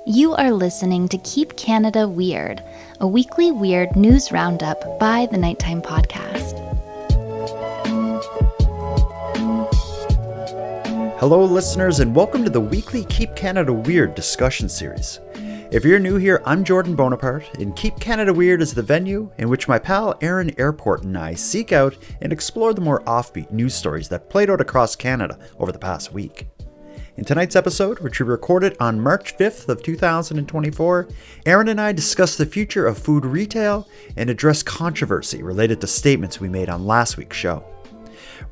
You are listening to Keep Canada Weird, a weekly weird news roundup by the Nighttime Podcast. Hello, listeners, and welcome to the weekly Keep Canada Weird discussion series. If you're new here, I'm Jordan Bonaparte, and Keep Canada Weird is the venue in which my pal Aaron Airport and I seek out and explore the more offbeat news stories that played out across Canada over the past week. In tonight's episode, which we recorded on March 5th of 2024, Aaron and I discuss the future of food retail and address controversy related to statements we made on last week's show.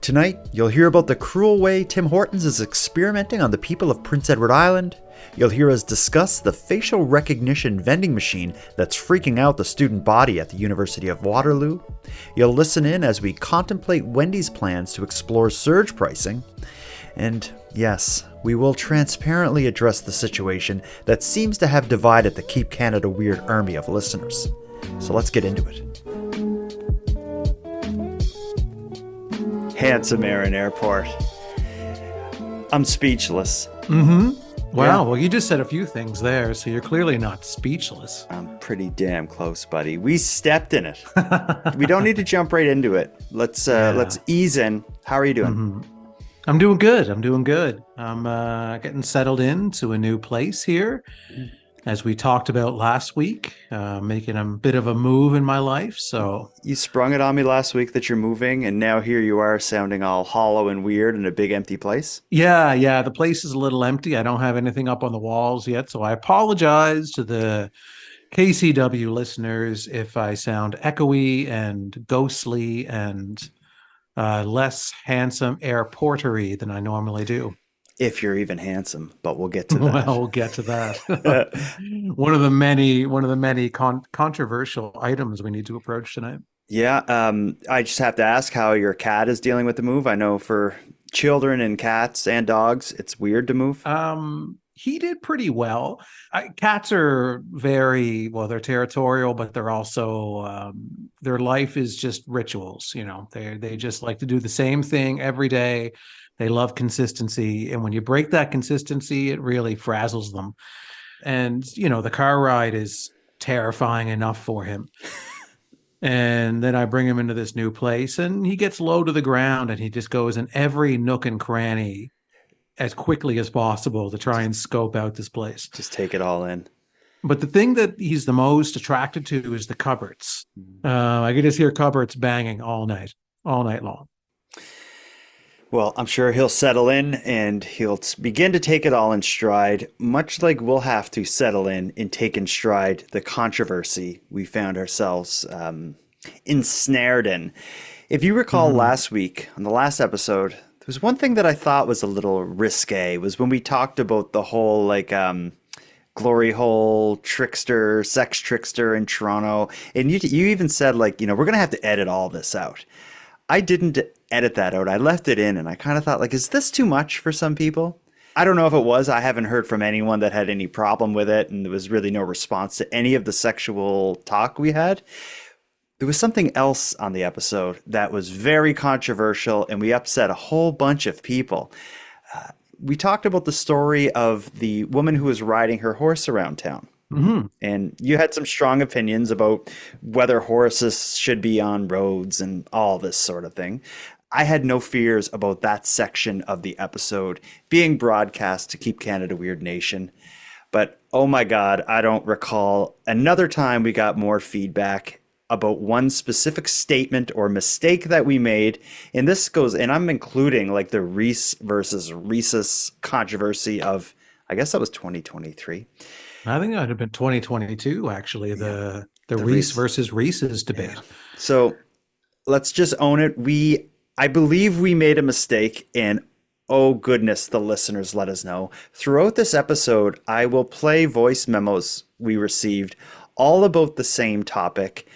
Tonight, you'll hear about the cruel way Tim Hortons is experimenting on the people of Prince Edward Island. You'll hear us discuss the facial recognition vending machine that's freaking out the student body at the University of Waterloo. You'll listen in as we contemplate Wendy's plans to explore surge pricing. And yes, we will transparently address the situation that seems to have divided the Keep Canada Weird army of listeners. So let's get into it. Handsome Aaron Airport. I'm speechless. Wow. Yeah. Well, you just said a few things there, so you're clearly not speechless. I'm pretty damn close, buddy. We stepped in it. We don't need to jump right into it. Let's ease in. How are you doing? I'm doing good. I'm getting settled into a new place here. As we talked about last week, making a bit of a move in my life. So You sprung it on me last week that you're moving, and now here you are sounding all hollow and weird in a big empty place. yeah, the place is a little empty. I don't have anything up on the walls yet. So I apologize to the KCW listeners if I sound echoey and ghostly and less handsome airportery than I normally do. If you're even handsome, but we'll get to that. Well, we'll get to that. One of the many controversial items we need to approach tonight. Yeah, I just have to ask how your cat is dealing with the move. I know for children and cats and dogs, it's weird to move. He did pretty well. Cats are they're territorial, but they're also their life is just rituals. You know, they just like to do the same thing every day. They love consistency. And when you break that consistency, it really frazzles them. And, you know, the car ride is terrifying enough for him. And then I bring him into this new place and he gets low to the ground and he just goes in every nook and cranny as quickly as possible to try and scope out this place. Just take it all in. But the thing that he's the most attracted to is the cupboards. I can just hear cupboards banging all night long. Well, I'm sure he'll settle in and he'll begin to take it all in stride, much like we'll have to settle in and take in stride the controversy we found ourselves ensnared in. If you recall last week, on the last episode, there was one thing that I thought was a little risque, was when we talked about the whole glory hole trickster, sex trickster in Toronto. And you even said, we're going to have to edit all this out. I didn't edit that out. I left it in and I kind of thought, is this too much for some people? I don't know if it was. I haven't heard from anyone that had any problem with it, and there was really no response to any of the sexual talk we had. There was something else on the episode that was very controversial, and we upset a whole bunch of people. We talked about the story of the woman who was riding her horse around town. And you had some strong opinions about whether horses should be on roads and all this sort of thing. I had no fears about that section of the episode being broadcast to Keep Canada Weird Nation. But oh my God, I don't recall another time we got more feedback about one specific statement or mistake that we made. And this goes, and I'm including the Reese versus Rhesus controversy of, I guess that was 2023. I think that would have been 2022, actually, the Reese versus Reese's debate. Yeah. So let's just own it. I believe we made a mistake, and oh goodness, the listeners let us know. Throughout this episode, I will play voice memos we received all about the same topic.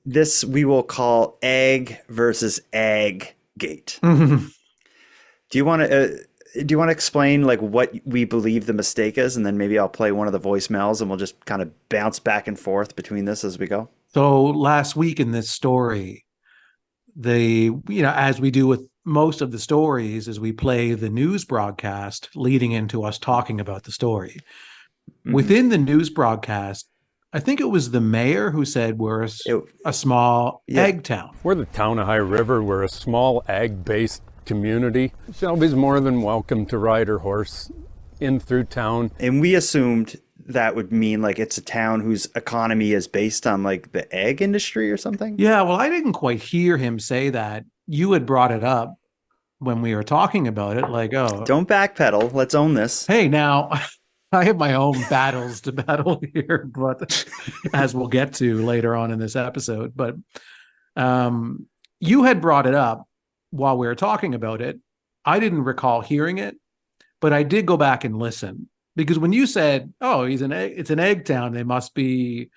This we will call egg versus egg gate. Do you want to explain what we believe the mistake is, and then maybe I'll play one of the voicemails and we'll just kind of bounce back and forth between this as we go? So last week in this story, as we do with most of the stories, is we play the news broadcast leading into us talking about the story. Within the news broadcast, I think it was the mayor who said we're a small egg town. We're the town of High River. We're a small ag-based community. Shelby's more than welcome to ride her horse in through town. And we assumed that would mean like it's a town whose economy is based on like the egg industry or something. Yeah, well, I didn't quite hear him say that. You had brought it up when we were talking about it, like, oh, Don't backpedal. Let's own this. hey, now I have my own battles to battle here, but as we'll get to later on in this episode. But you had brought it up while we were talking about it. I didn't recall hearing it, but I did go back and listen, because when you said, oh, it's an egg town, they must be,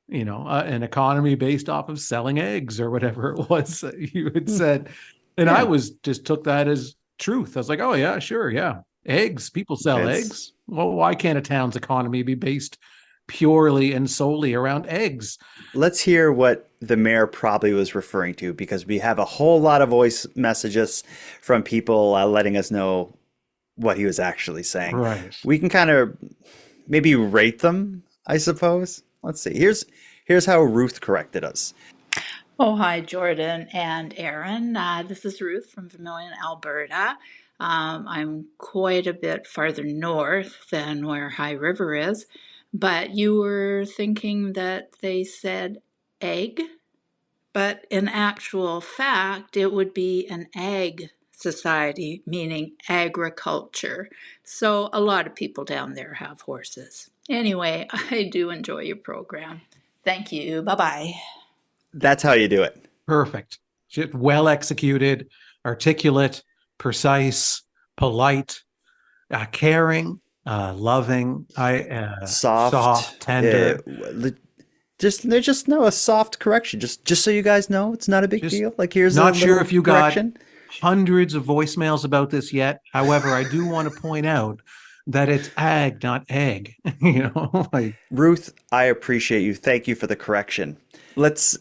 an economy based off of selling eggs or whatever it was that you had said. And I just took that as truth. I was like, oh yeah, sure. Yeah. Eggs, people sell eggs. Well, why can't a town's economy be based purely and solely around eggs? Let's hear what the mayor probably was referring to, because we have a whole lot of voice messages from people letting us know what he was actually saying. Right. We can kind of maybe rate them, I suppose. Let's see. Here's how Ruth corrected us. Oh, hi, Jordan and Aaron. This is Ruth from Vermilion, Alberta. I'm quite a bit farther north than where High River is, but you were thinking that they said egg, but in actual fact, it would be an ag society, meaning agriculture. So a lot of people down there have horses. Anyway, I do enjoy your program. Thank you. Bye-bye. That's how you do it. Perfect. Well executed, articulate, precise, polite, caring, loving, soft, tender. There's just a soft correction. Just so you guys know, it's not a big deal. Like, here's not a sure if you correction. got hundreds of voicemails about this yet. However, I do want to point out that it's ag, not egg. Ruth, I appreciate you. Thank you for the correction. Let's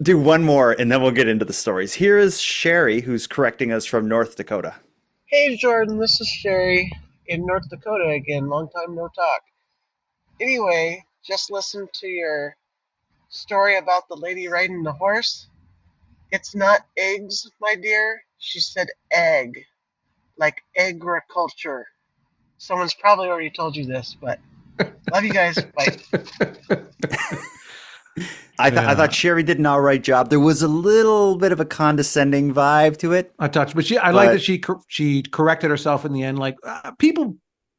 do one more and then we'll get into the stories. Here is Sherry, who's correcting us from North Dakota. Hey Jordan, this is Sherry in North Dakota again. Long time no talk. Anyway, just listen to your story about the lady riding the horse. It's not eggs, my dear. She said egg, like agriculture. Someone's probably already told you this, but love you guys. Bye. I thought Sherry did an all right job. There was a little bit of a condescending vibe to it. A touch, but I like that she corrected herself in the end. Like,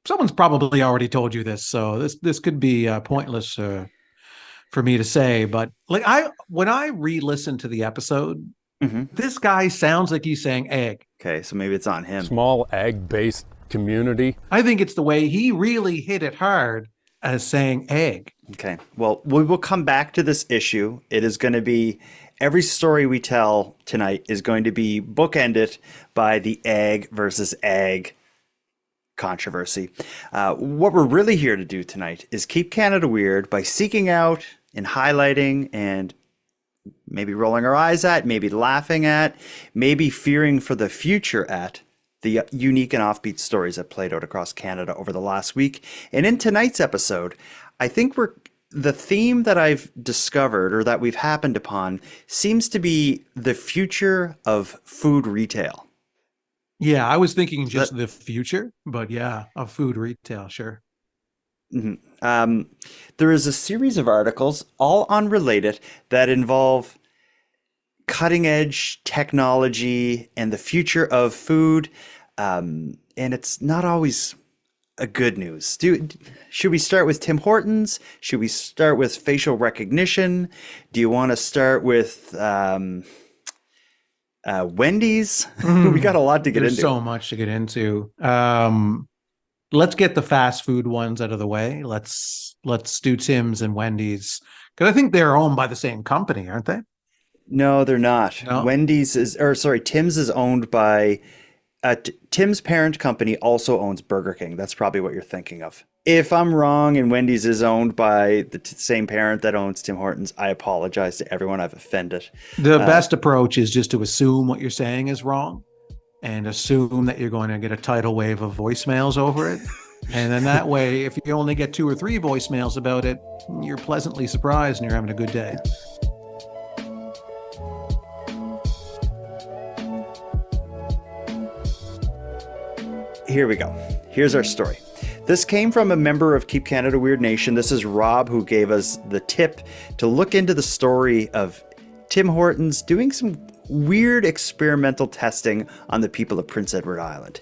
someone's probably already told you this, so this could be pointless for me to say. But like, when I re-listen to the episode, this guy sounds like he's saying egg. Okay, so maybe it's on him. Small ag-based community. I think it's the way he really hit it hard as saying egg. Okay. Well, we will come back to this issue. It is going to be, every story we tell tonight is going to be bookended by the egg versus ag controversy. What we're really here to do tonight is keep Canada weird by seeking out and highlighting and maybe rolling our eyes at, maybe laughing at, maybe fearing for the future at the unique and offbeat stories that played out across Canada over the last week. And in tonight's episode, I think the theme that I've discovered or that we've happened upon seems to be the future of food retail. Yeah, I was thinking just the future, but yeah, of food retail, sure. Mm-hmm. There is a series of articles, all unrelated, that involve cutting edge technology and the future of food. And it's not always a good news. Should we start with Tim Hortons? Should we start with facial recognition? Do you want to start with Wendy's? We got a lot to get into. There's so much to get into. Let's get the fast food ones out of the way. Let's do Tim's and Wendy's, because I think they're owned by the same company, aren't they? No, they're not. No? Tim's is owned by Tim's parent company also owns Burger King. That's probably what you're thinking of. If I'm wrong and Wendy's is owned by the same parent that owns Tim Hortons, I apologize to everyone I've offended. The best approach is just to assume what you're saying is wrong and assume that you're going to get a tidal wave of voicemails over it. And then that way, if you only get 2 or 3 voicemails about it, you're pleasantly surprised and you're having a good day. Here we go. Here's our story. This came from a member of Keep Canada Weird Nation. This is Rob, who gave us the tip to look into the story of Tim Hortons doing some weird experimental testing on the people of Prince Edward Island.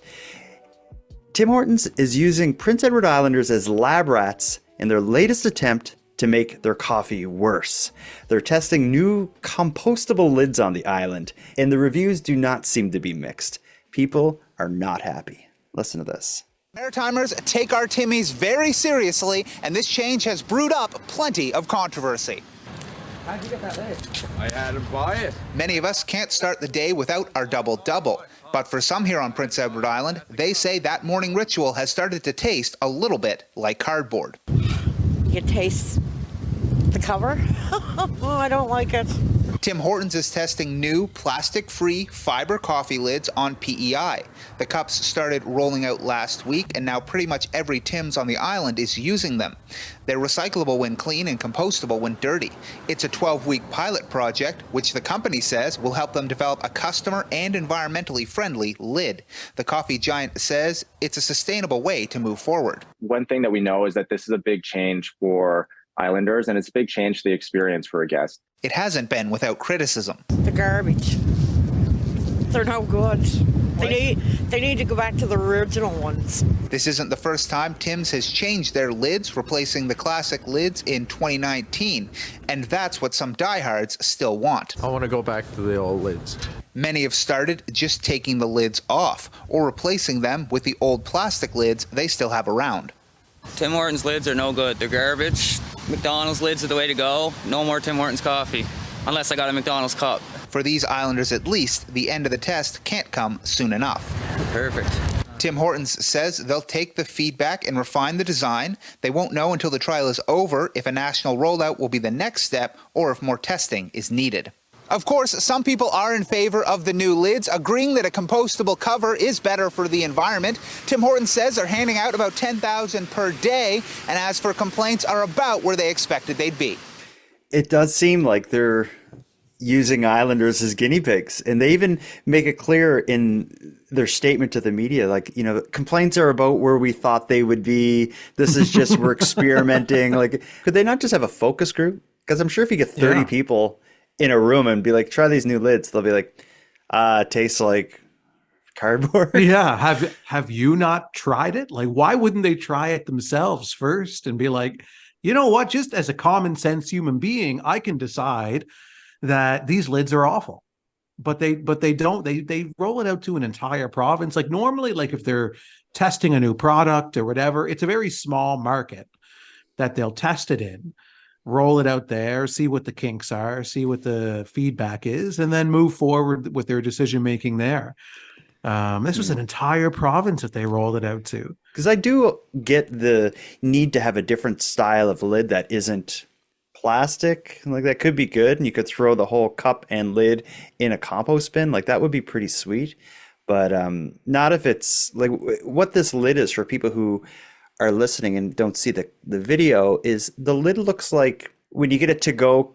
Tim Hortons is using Prince Edward Islanders as lab rats in their latest attempt to make their coffee worse. They're testing new compostable lids on the island, and the reviews do not seem to be mixed. People are not happy. Listen to this. Maritimers take our Timmies very seriously, and this change has brewed up plenty of controversy. How'd you get that lid? I had to buy it. Many of us can't start the day without our double-double. But for some here on Prince Edward Island, they say that morning ritual has started to taste a little bit like cardboard. You taste the cover? Oh, I don't like it. Tim Hortons is testing new plastic-free fiber coffee lids on PEI. The cups started rolling out last week, and now pretty much every Tim's on the island is using them. They're recyclable when clean and compostable when dirty. It's a 12-week pilot project, which the company says will help them develop a customer and environmentally friendly lid. The coffee giant says it's a sustainable way to move forward. One thing that we know is that this is a big change for Islanders, and it's a big change to the experience for a guest. It hasn't been without criticism. The garbage. They're no good. They need to go back to the original ones. This isn't the first time Tim's has changed their lids, replacing the classic lids in 2019. And that's what some diehards still want. I want to go back to the old lids. Many have started just taking the lids off or replacing them with the old plastic lids they still have around. Tim Hortons lids are no good. They're garbage. McDonald's lids are the way to go. No more Tim Hortons coffee, unless I got a McDonald's cup. For these Islanders at least, the end of the test can't come soon enough. Perfect. Tim Hortons says they'll take the feedback and refine the design. They won't know until the trial is over if a national rollout will be the next step or if more testing is needed. Of course, some people are in favor of the new lids, agreeing that a compostable cover is better for the environment. Tim Hortons says they're handing out about 10,000 per day, and as for complaints, are about where they expected they'd be. It does seem like they're using Islanders as guinea pigs, and they even make it clear in their statement to the media, like, you know, complaints are about where we thought they would be. This is just, we're experimenting. Like, could they not just have a focus group? Because I'm sure if you get 30 people in a room and be like, try these new lids, they'll be like, tastes like cardboard. Yeah. Have you not tried it? Like, why wouldn't they try it themselves first and be like, you know what, just as a common sense human being, I can decide that these lids are awful. But they don't, they roll it out to an entire province. Like normally, like if they're testing a new product or whatever, it's a very small market that they'll test it in, roll it out there, see what the kinks are, see what the feedback is, and then move forward with their decision making there. This was an entire province that they rolled it out to. Because I do get the need to have a different style of lid that isn't plastic. Like that could be good, and you could throw the whole cup and lid in a compost bin. Like that would be pretty sweet. But not if it's like what this lid is for people who are listening and don't see the video is the lid looks like when you get a to-go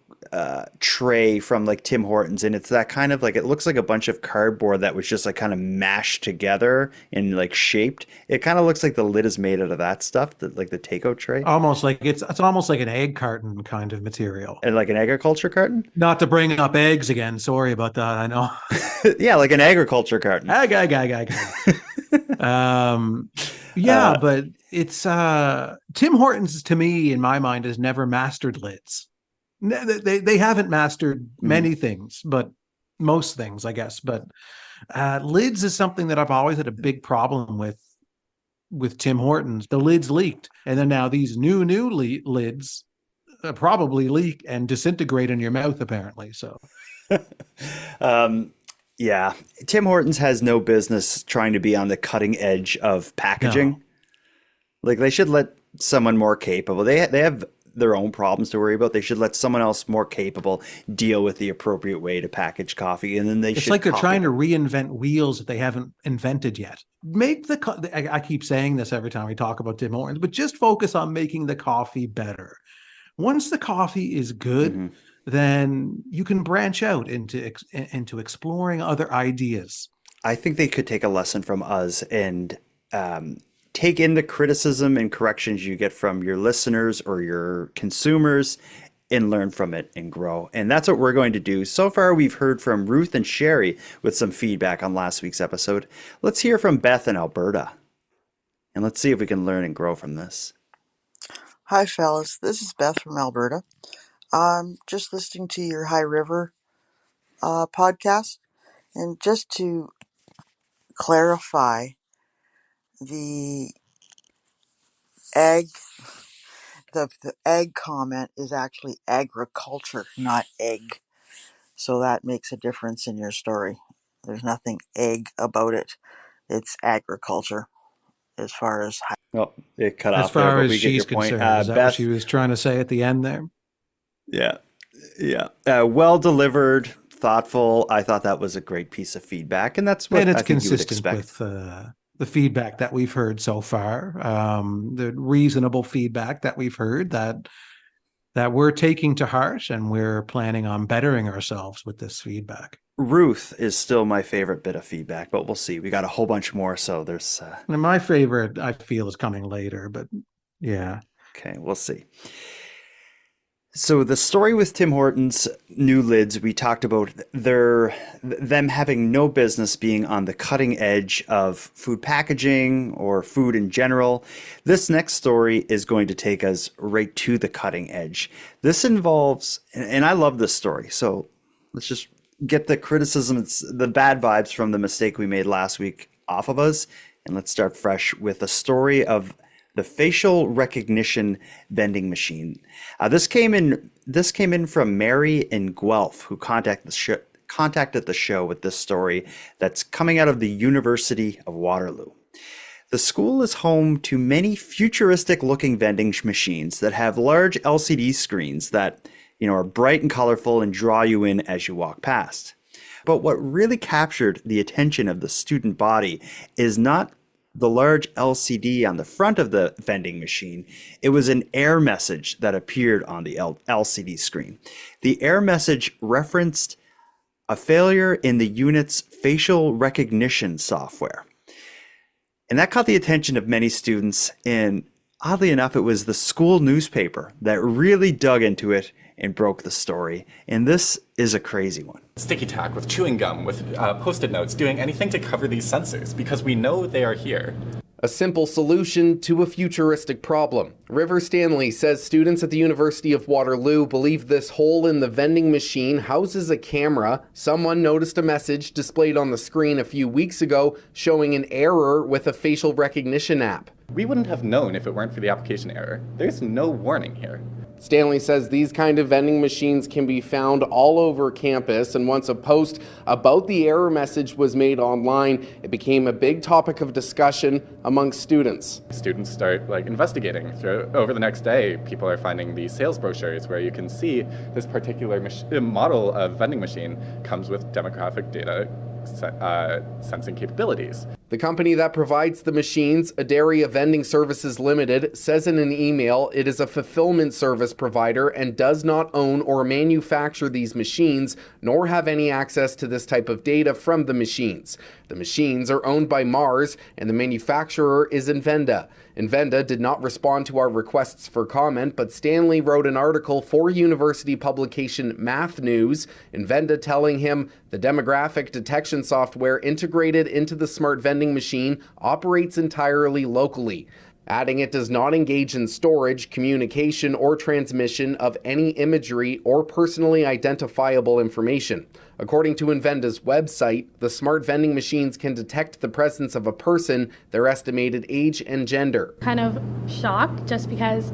tray from like Tim Hortons, and it's that kind of like, it looks like a bunch of cardboard that was just like kind of mashed together and like shaped. It kind of looks like the lid is made out of that stuff, like the takeout tray. Almost like it's almost like an egg carton kind of material. And like an agriculture carton? Not to bring up eggs again. Sorry about that. I know. Yeah, like an agriculture carton. Yeah, but it's Tim Hortons to me, in my mind, has never mastered lids. They haven't mastered many things, but most things, I guess. But lids is something that I've always had a big problem with Tim Hortons. The lids leaked, and then now these new lids probably leak and disintegrate in your mouth, apparently. So, yeah, Tim Hortons has no business trying to be on the cutting edge of packaging. No. Like they should let someone more capable. They have their own problems to worry about. They should let someone else more capable deal with the appropriate way to package coffee, and then they should. It's like they're trying them. to reinvent wheels that they haven't invented yet. I keep saying this every time we talk about Tim Hortons, but just focus on making the coffee better. Once the coffee is good, then you can branch out into exploring other ideas. I think they could take a lesson from us and take in the criticism and corrections you get from your listeners or your consumers and learn from it and grow. And that's what we're going to do. So far, we've heard from Ruth and Sherry with some feedback on last week's episode. Let's hear from Beth in Alberta. And let's see if we can learn and grow from this. Hi, fellas. This is Beth from Alberta. Just listening to your High River podcast. And just to clarify, the egg comment is actually agriculture, not egg. So that makes a difference in your story. There's nothing egg about it. It's agriculture as far as... Well, it cut off as far there, but as we get your she's point. concerned. Is that Beth, what she was trying to say at the end there? Yeah. Well delivered, thoughtful. I thought that was a great piece of feedback, and that's what and it's I think consistent you would expect. with the feedback that we've heard so far, the reasonable feedback that we've heard that we're taking to heart, and we're planning on bettering ourselves with this feedback. Ruth is still my favorite bit of feedback, but we'll see. We got a whole bunch more, so there's... And my favorite, I feel, is coming later, but yeah. Okay, we'll see. So the story with Tim Hortons' new lids, we talked about them having no business being on the cutting edge of food packaging or food in general. This next story is going to take us right to the cutting edge. This involves, and I love this story, so let's just get the criticisms, the bad vibes from the mistake we made last week off of us, and let's start fresh with a story of the facial recognition vending machine. This came in from Mary in Guelph, who contacted the show with this story that's coming out of the University of Waterloo. The school is home to many futuristic-looking vending machines that have large LCD screens that are bright and colorful and draw you in as you walk past. But what really captured the attention of the student body is not the large LCD on the front of the vending machine. It was an error message that appeared on the LCD screen. The error message referenced a failure in the unit's facial recognition software. And that caught the attention of many students, and oddly enough, it was the school newspaper that really dug into it and broke the story. And this is a crazy one. Sticky tack with chewing gum, with Post-it notes, doing anything to cover these sensors because we know they are here. A simple solution to a futuristic problem. River Stanley says students at the University of Waterloo believe this hole in the vending machine houses a camera. Someone noticed a message displayed on the screen a few weeks ago showing an error with a facial recognition app. We wouldn't have known if it weren't for the application error. There's no warning here. Stanley says these kind of vending machines can be found all over campus, and once a post about the error message was made online, it became a big topic of discussion among students. Students start investigating. Over the next day, people are finding these sales brochures where you can see this particular model of vending machine comes with demographic data sensing capabilities. The company that provides the machines, Adaria Vending Services Limited, says in an email it is a fulfillment service provider and does not own or manufacture these machines, nor have any access to this type of data from the machines. The machines are owned by Mars, and the manufacturer is Invenda. Invenda did not respond to our requests for comment, but Stanley wrote an article for university publication Math News, Invenda telling him the demographic detection software integrated into the smart vending machine operates entirely locally, adding it does not engage in storage, communication, or transmission of any imagery or personally identifiable information. According to Invenda's website, the smart vending machines can detect the presence of a person, their estimated age, and gender. Kind of shocked just because,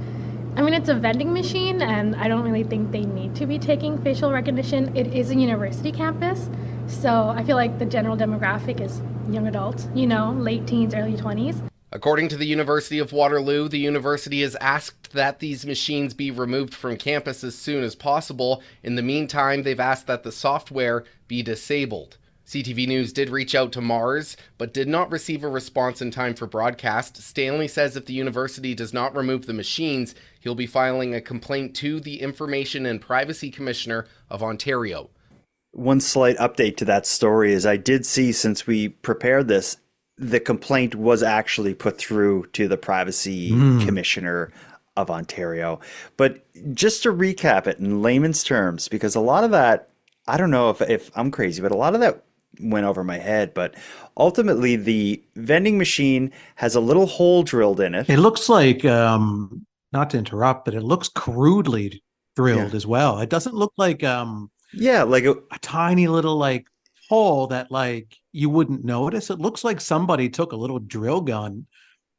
it's a vending machine and I don't really think they need to be taking facial recognition. It is a university campus, so I feel like the general demographic is young adults, late teens, early 20s. According to the University of Waterloo, the university has asked that these machines be removed from campus as soon as possible. In the meantime, they've asked that the software be disabled. CTV News did reach out to Mars, but did not receive a response in time for broadcast. Stanley says if the university does not remove the machines, he'll be filing a complaint to the Information and Privacy Commissioner of Ontario. One slight update to that story is I did see, since we prepared this, the complaint was actually put through to the Privacy Commissioner of Ontario. But just to recap it in layman's terms, because a lot of that, I don't know if I'm crazy, but a lot of that went over my head. But ultimately, the vending machine has a little hole drilled in it. It looks like, not to interrupt, but it looks crudely drilled as well. It doesn't look like like a tiny little like hole that like you wouldn't notice. It looks like somebody took a little drill gun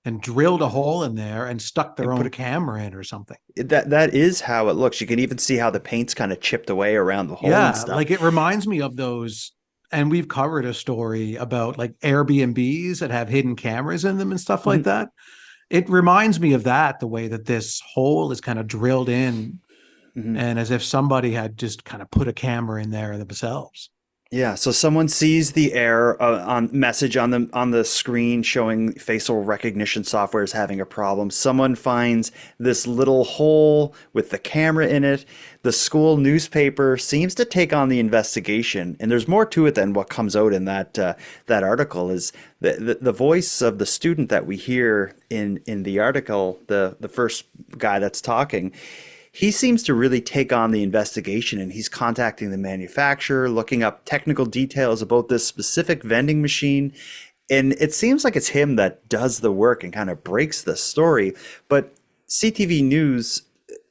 and drilled a hole in there and stuck their own camera in or something. That is how it looks. You can even see how the paint's kind of chipped away around the hole and stuff. Like it reminds me of those, and we've covered a story about like Airbnbs that have hidden cameras in them and stuff like that. It reminds me of that, the way that this hole is kind of drilled in and as if somebody had just kind of put a camera in there themselves. Yeah, so someone sees the error on message on the screen showing facial recognition software is having a problem. Someone finds this little hole with the camera in it. The school newspaper seems to take on the investigation, and there's more to it than what comes out in that article. Is the voice of the student that we hear in the article, the first guy that's talking. He seems to really take on the investigation, and he's contacting the manufacturer, looking up technical details about this specific vending machine. And it seems like it's him that does the work and kind of breaks the story. But CTV News,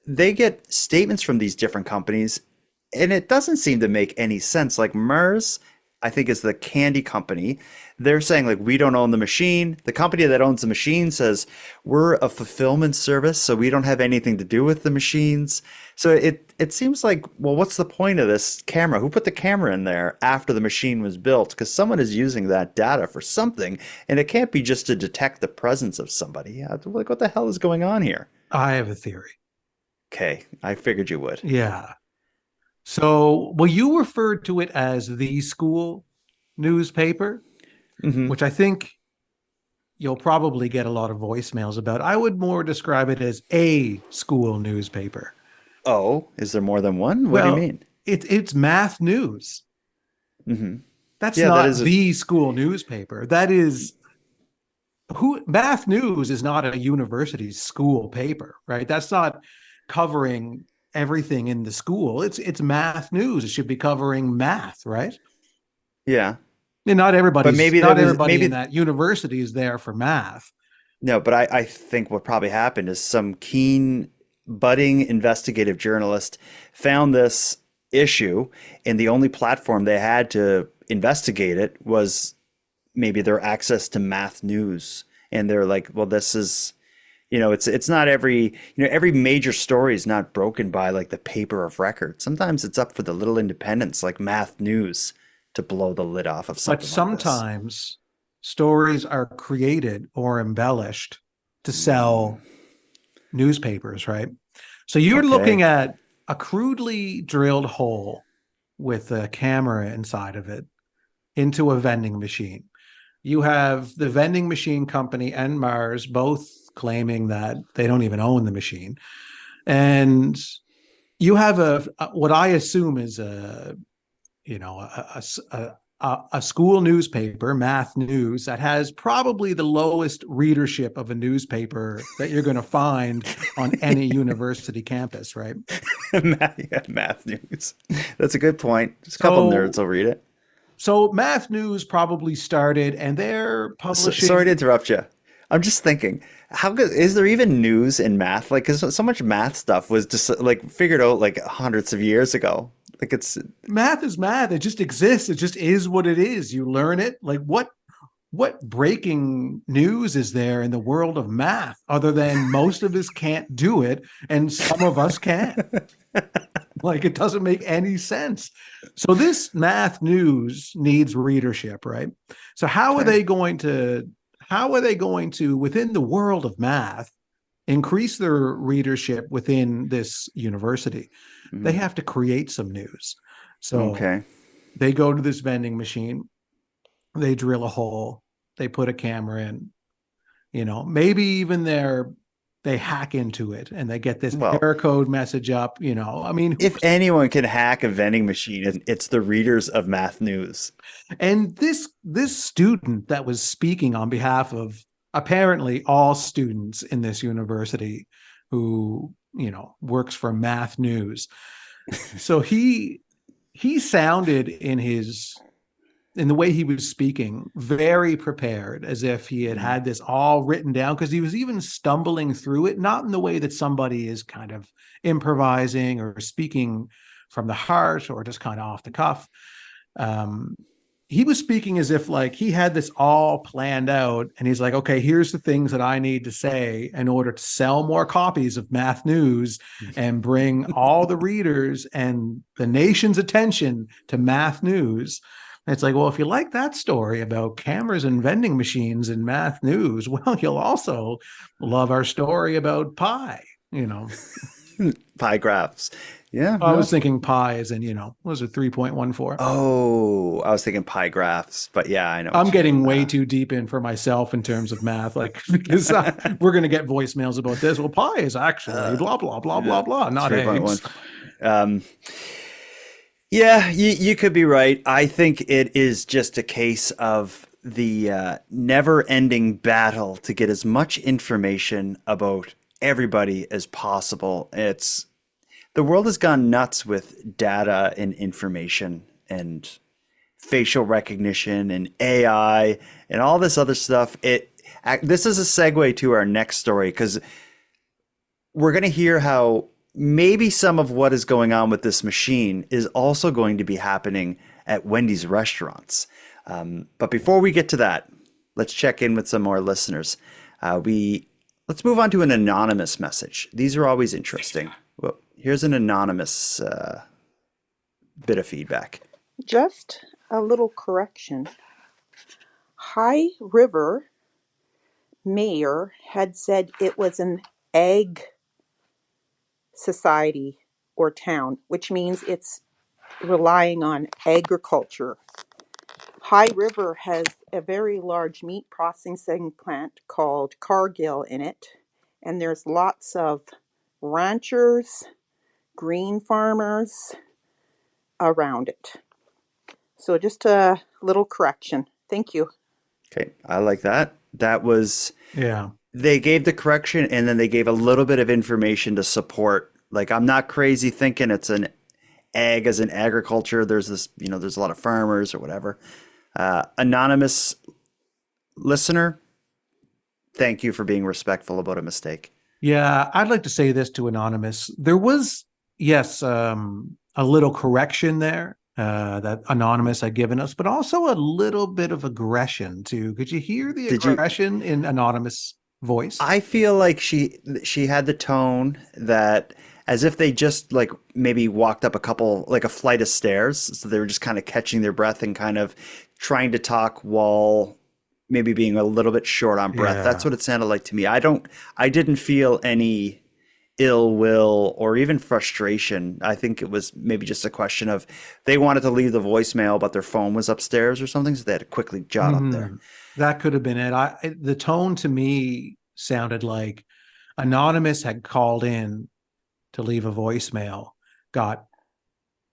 they get statements from these different companies, and it doesn't seem to make any sense. Like Mars, I think, is the candy company. They're saying, like, we don't own the machine. The company that owns the machine says, we're a fulfillment service, so we don't have anything to do with the machines. So it seems like, well, what's the point of this camera? Who put the camera in there after the machine was built? Because someone is using that data for something, and it can't be just to detect the presence of somebody. Like, what the hell is going on here? I have a theory. Okay, I figured you would. Yeah. So, well, you referred to it as the school newspaper, which I think you'll probably get a lot of voicemails about. I would more describe it as a school newspaper. Oh, is there more than one? What do you mean? It's math news. That's not the school newspaper. That is math news is not a university's school paper, right? That's not covering everything in the school. It's math news. It should be covering math, right? Yeah. And not everybody, but maybe in that university is there for math. No, but I think what probably happened is some keen, budding investigative journalist found this issue, and the only platform they had to investigate it was maybe their access to math news. And they're like, well, this is, it's not every major story is not broken by like the paper of record. Sometimes it's up for the little independents like math news to blow the lid off of something. But sometimes stories are created or embellished to sell newspapers, right? So you're looking at a crudely drilled hole with a camera inside of it into a vending machine. You have the vending machine company and Mars both claiming that they don't even own the machine. And you have what I assume is a school newspaper, math news, that has probably the lowest readership of a newspaper that you're going to find on any university campus, right? Math news. That's a good point. Just a couple nerds will read it. So math news probably started, and they're publishing. Sorry to interrupt you. I'm just thinking, how good is there even news in math? Like, because so much math stuff was just like figured out like hundreds of years ago. Like, math is math. It just exists. It just is what it is. You learn it. Like, what breaking news is there in the world of math other than most of us can't do it and some of us can? Like, it doesn't make any sense. So this math news needs readership, right? So how are they going to how are they going to, within the world of math, increase their readership within this university? They have to create some news. So they go to this vending machine, they drill a hole, they put a camera in, maybe even they hack into it and they get this error code message up, I mean, if anyone can hack a vending machine, it's the readers of Math News. And this student that was speaking on behalf of apparently all students in this university who, works for Math News. So he sounded in the way he was speaking, very prepared, as if he had this all written down, because he was even stumbling through it, not in the way that somebody is kind of improvising or speaking from the heart or just kind of off the cuff. He was speaking as if like he had this all planned out, and he's like, okay, here's the things that I need to say in order to sell more copies of Math News and bring all the readers and the nation's attention to Math News. And it's like, well, if you like that story about cameras and vending machines and Math News, well, you'll also love our story about pi, Pi graphs. Yeah. I was thinking pi as in, what was it, 3.14? Oh, I was thinking pi graphs, but yeah, I know. I'm getting way too deep in for myself in terms of math, like, because we're going to get voicemails about this. Well, pi is actually blah, blah, blah, blah, blah, not eggs. Yeah, you could be right. I think it is just a case of the never-ending battle to get as much information about everybody as possible. The world has gone nuts with data and information and facial recognition and AI and all this other stuff. This is a segue to our next story, because we're going to hear how maybe some of what is going on with this machine is also going to be happening at Wendy's restaurants. But before we get to that, let's check in with some more listeners. Let's move on to an anonymous message. These are always interesting. Well, here's an anonymous bit of feedback. Just a little correction. High River mayor had said it was an ag society or town, which means it's relying on agriculture. High River has a very large meat processing plant called Cargill in it, and there's lots of ranchers, green farmers around it. So just a little correction. Thank you. Okay, I like that. That was, yeah. They gave the correction and then they gave a little bit of information to support. Like, I'm not crazy thinking it's an ag as in agriculture. There's this, there's a lot of farmers or whatever. Anonymous listener, thank you for being respectful about a mistake. Yeah, I'd like to say this to Anonymous. There was, yes, a little correction there that Anonymous had given us, but also a little bit of aggression too. Could you hear the aggression in Anonymous' voice? I feel like she had the tone that as if they just like maybe walked up a flight of stairs. So they were just kind of catching their breath and kind of trying to talk while maybe being a little bit short on breath. Yeah. That's what it sounded like to me. I didn't feel any ill will or even frustration. I think it was maybe just a question of they wanted to leave the voicemail, but their phone was upstairs or something. So they had to quickly jot up there. That could have been it. The tone to me sounded like Anonymous had called in to leave a voicemail, got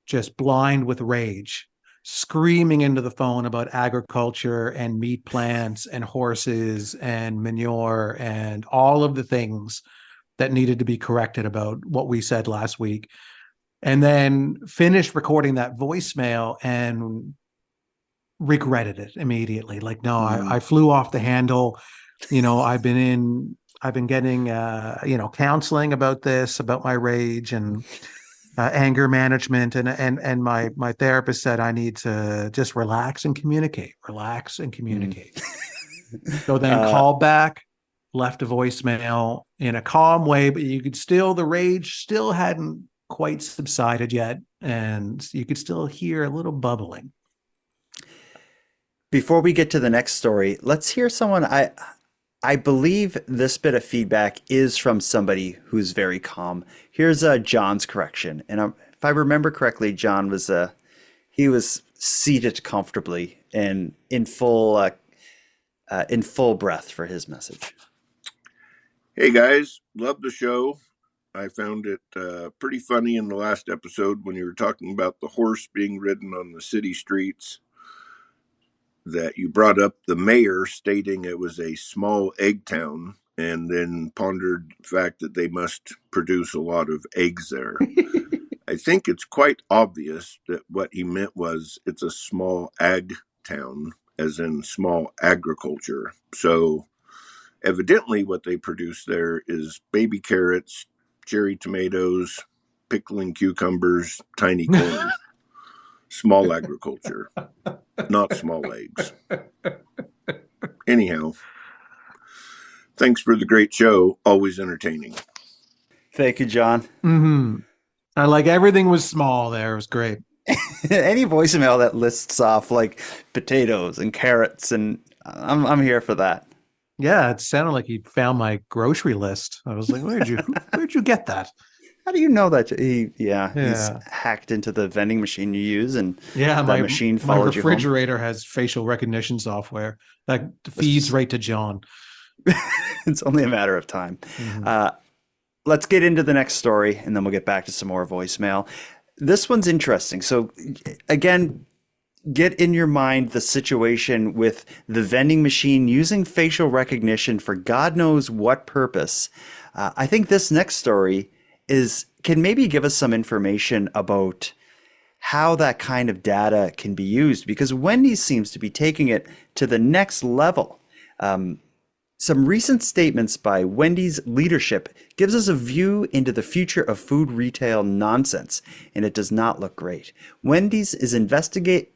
just blind with rage, screaming into the phone about agriculture and meat plants and horses and manure and all of the things that needed to be corrected about what we said last week, and then finished recording that voicemail and regretted it immediately. Like, no, I flew off the handle. I've been getting, counseling about this, about my rage and anger management. And my therapist said I need to just relax and communicate. So then call back, left a voicemail in a calm way, but you could the rage still hadn't quite subsided yet. And you could still hear a little bubbling. Before we get to the next story, let's hear someone. I believe this bit of feedback is from somebody who's very calm. Here's John's correction, and if I remember correctly, John was he was seated comfortably and in full breath for his message. Hey guys, love the show. I found it pretty funny in the last episode when you were talking about the horse being ridden on the city streets, that you brought up the mayor stating it was a small egg town and then pondered the fact that they must produce a lot of eggs there. I think it's quite obvious that what he meant was it's a small ag town, as in small agriculture. So evidently what they produce there is baby carrots, cherry tomatoes, pickling cucumbers, tiny corn. Small agriculture, not small eggs. Anyhow, thanks for the great show. Always entertaining. Thank you, John. Mm-hmm. I like everything was small there. It was great. Any voicemail that lists off like potatoes and carrots, and I'm here for that. Yeah, it sounded like he found my grocery list. I was like, where'd you get that? How do you know that he's hacked into the vending machine you use, and that machine followed you home? My refrigerator has facial recognition software that feeds right to John. It's only a matter of time. Mm-hmm. Let's get into the next story, and then we'll get back to some more voicemail. This one's interesting. So again, get in your mind the situation with the vending machine using facial recognition for God knows what purpose. I think this next story can maybe give us some information about how that kind of data can be used, because Wendy's seems to be taking it to the next level. Some recent statements by Wendy's leadership gives us a view into the future of food retail nonsense, and it does not look great. Wendy's is investing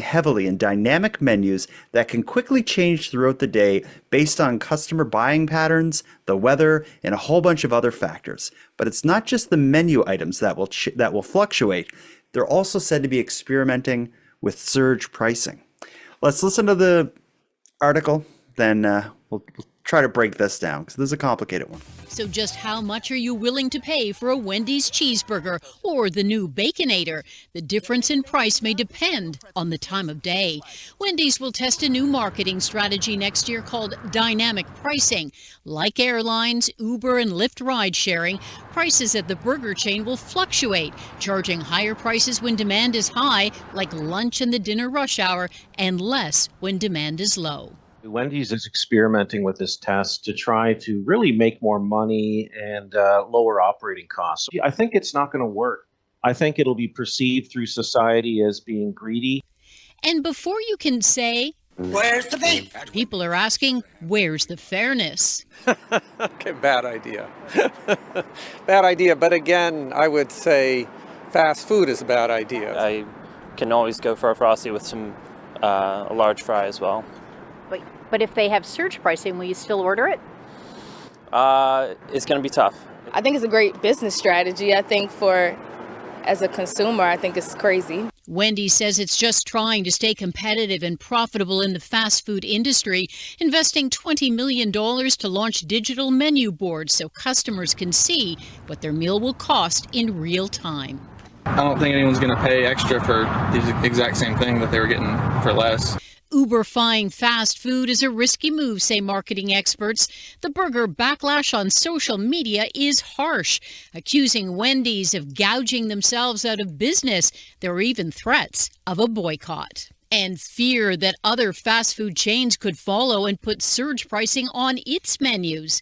heavily in dynamic menus that can quickly change throughout the day based on customer buying patterns, the weather, and a whole bunch of other factors. But it's not just the menu items that will fluctuate. They're also said to be experimenting with surge pricing. Let's listen to the article, then we'll try to break this down, because this is a complicated one. So just how much are you willing to pay for a Wendy's cheeseburger or the new Baconator? The difference in price may depend on the time of day. Wendy's will test a new marketing strategy next year called dynamic pricing. Like airlines, Uber, and Lyft ride sharing, prices at the burger chain will fluctuate, charging higher prices when demand is high, like lunch and the dinner rush hour, and less when demand is low. Wendy's is experimenting with this test to try to really make more money and lower operating costs. I think it's not going to work. I think it'll be perceived through society as being greedy. And before you can say, "Where's the beef?" people are asking, "Where's the fairness?" Okay, bad idea. Bad idea. But again, I would say fast food is a bad idea. I can always go for a Frosty with a large fry as well. But if they have surge pricing, will you still order it? It's going to be tough. I think it's a great business strategy. I think as a consumer, I think it's crazy. Wendy says it's just trying to stay competitive and profitable in the fast food industry, investing $20 million to launch digital menu boards so customers can see what their meal will cost in real time. I don't think anyone's going to pay extra for the exact same thing that they were getting for less. Uber-fying fast food is a risky move, say marketing experts. The burger backlash on social media is harsh, accusing Wendy's of gouging themselves out of business. There are even threats of a boycott. And fear that other fast food chains could follow and put surge pricing on its menus.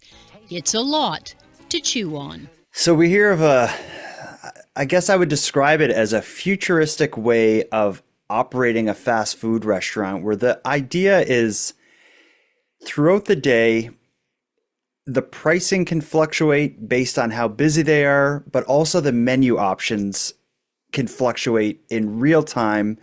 It's a lot to chew on. So we hear of I guess I would describe it as a futuristic way of operating a fast food restaurant, where the idea is throughout the day, the pricing can fluctuate based on how busy they are, but also the menu options can fluctuate in real time.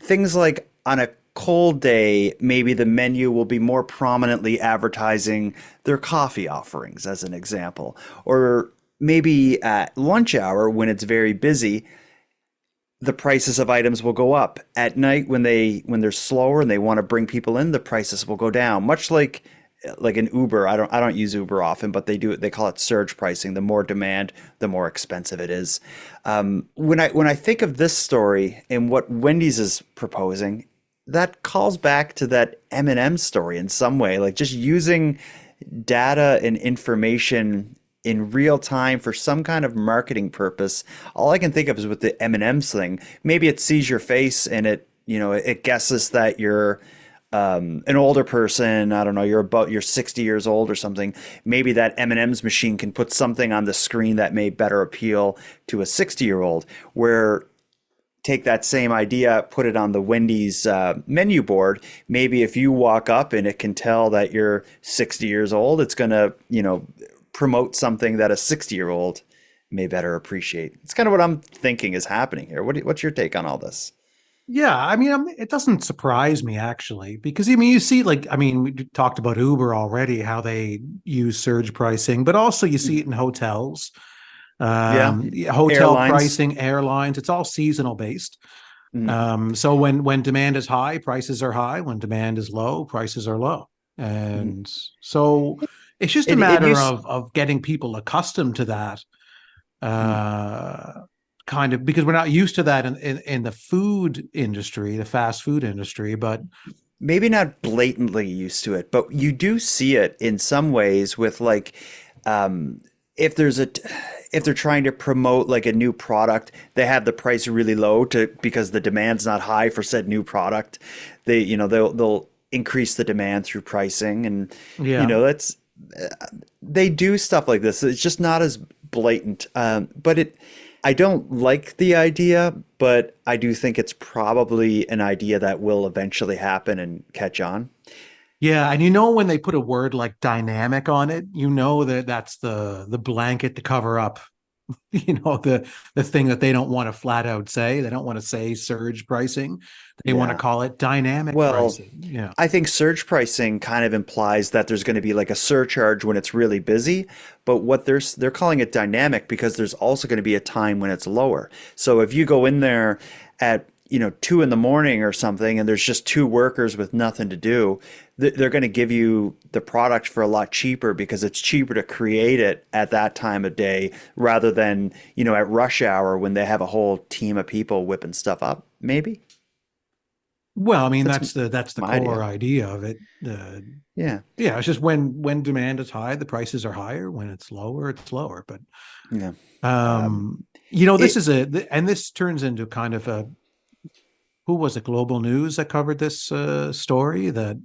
Things like on a cold day, maybe the menu will be more prominently advertising their coffee offerings, as an example. Or maybe at lunch hour, when it's very busy, the prices of items will go up. At night when they're slower and they want to bring people in, the prices will go down. Much like an Uber. I don't use Uber often, but they call it surge pricing. The more demand, the more expensive it is. When I think of this story and what Wendy's is proposing, that calls back to that M&M story in some way, like just using data and information in real time for some kind of marketing purpose. All I can think of is with the M&M's thing. Maybe it sees your face and it guesses that you're an older person. I don't know, you're 60 years old or something. Maybe that M&M's machine can put something on the screen that may better appeal to a 60-year-old. Where take that same idea, put it on the Wendy's menu board. Maybe if you walk up and it can tell that you're 60 years old, it's going to, promote something that a 60-year-old may better appreciate. It's kind of what I'm thinking is happening here. What's your take on all this? Yeah, I mean, it doesn't surprise me actually, because you see, we talked about Uber already, how they use surge pricing, but also you see it in hotels, hotel Airlines. pricing, airlines. It's all seasonal based. So when demand is high, prices are high. When demand is low, prices are low, and so it's just a matter of getting people accustomed to that. Kind of, because we're not used to that in the food industry, the fast food industry, but maybe not blatantly used to it, but you do see it in some ways with if they're trying to promote like a new product, they have the price really low because the demand's not high for said new product. They'll increase the demand through pricing, and they do stuff like this. It's just not as blatant, but I don't like the idea, but I do think it's probably an idea that will eventually happen and catch on. Yeah, and when they put a word like dynamic on it, that's the blanket to cover up, the thing that they don't want to flat out say. They don't want to say surge pricing. They want to call it dynamic pricing. Yeah. I think surge pricing kind of implies that there's going to be like a surcharge when it's really busy, but what they're calling it dynamic because there's also going to be a time when it's lower. So if you go in there at 2 a.m. or something, and there's just 2 workers with nothing to do, they're going to give you the product for a lot cheaper because it's cheaper to create it at that time of day rather than, at rush hour when they have a whole team of people whipping stuff up, maybe. Well, I mean, that's the core idea of it. It's just when demand is high, the prices are higher. When it's lower, it's lower. But this turns into kind of a, who was it? Global News that covered this story. That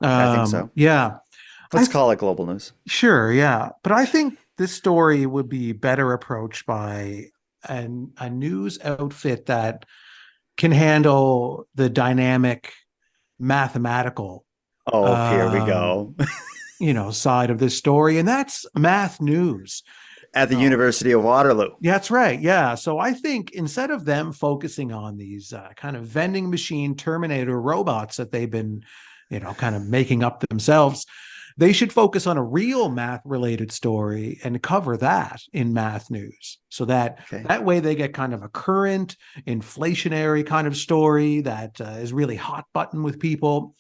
I think so. Yeah, let's call it Global News. Sure, yeah, but I think this story would be better approached by a news outfit that can handle the dynamic mathematical here we go side of this story, and that's Math News at the University of Waterloo. Yeah, that's right. Yeah, so I think instead of them focusing on these kind of vending machine Terminator robots that they've been kind of making up themselves, they should focus on a real math related story and cover that in Math News, so that way they get kind of a current inflationary kind of story that is really hot button with people.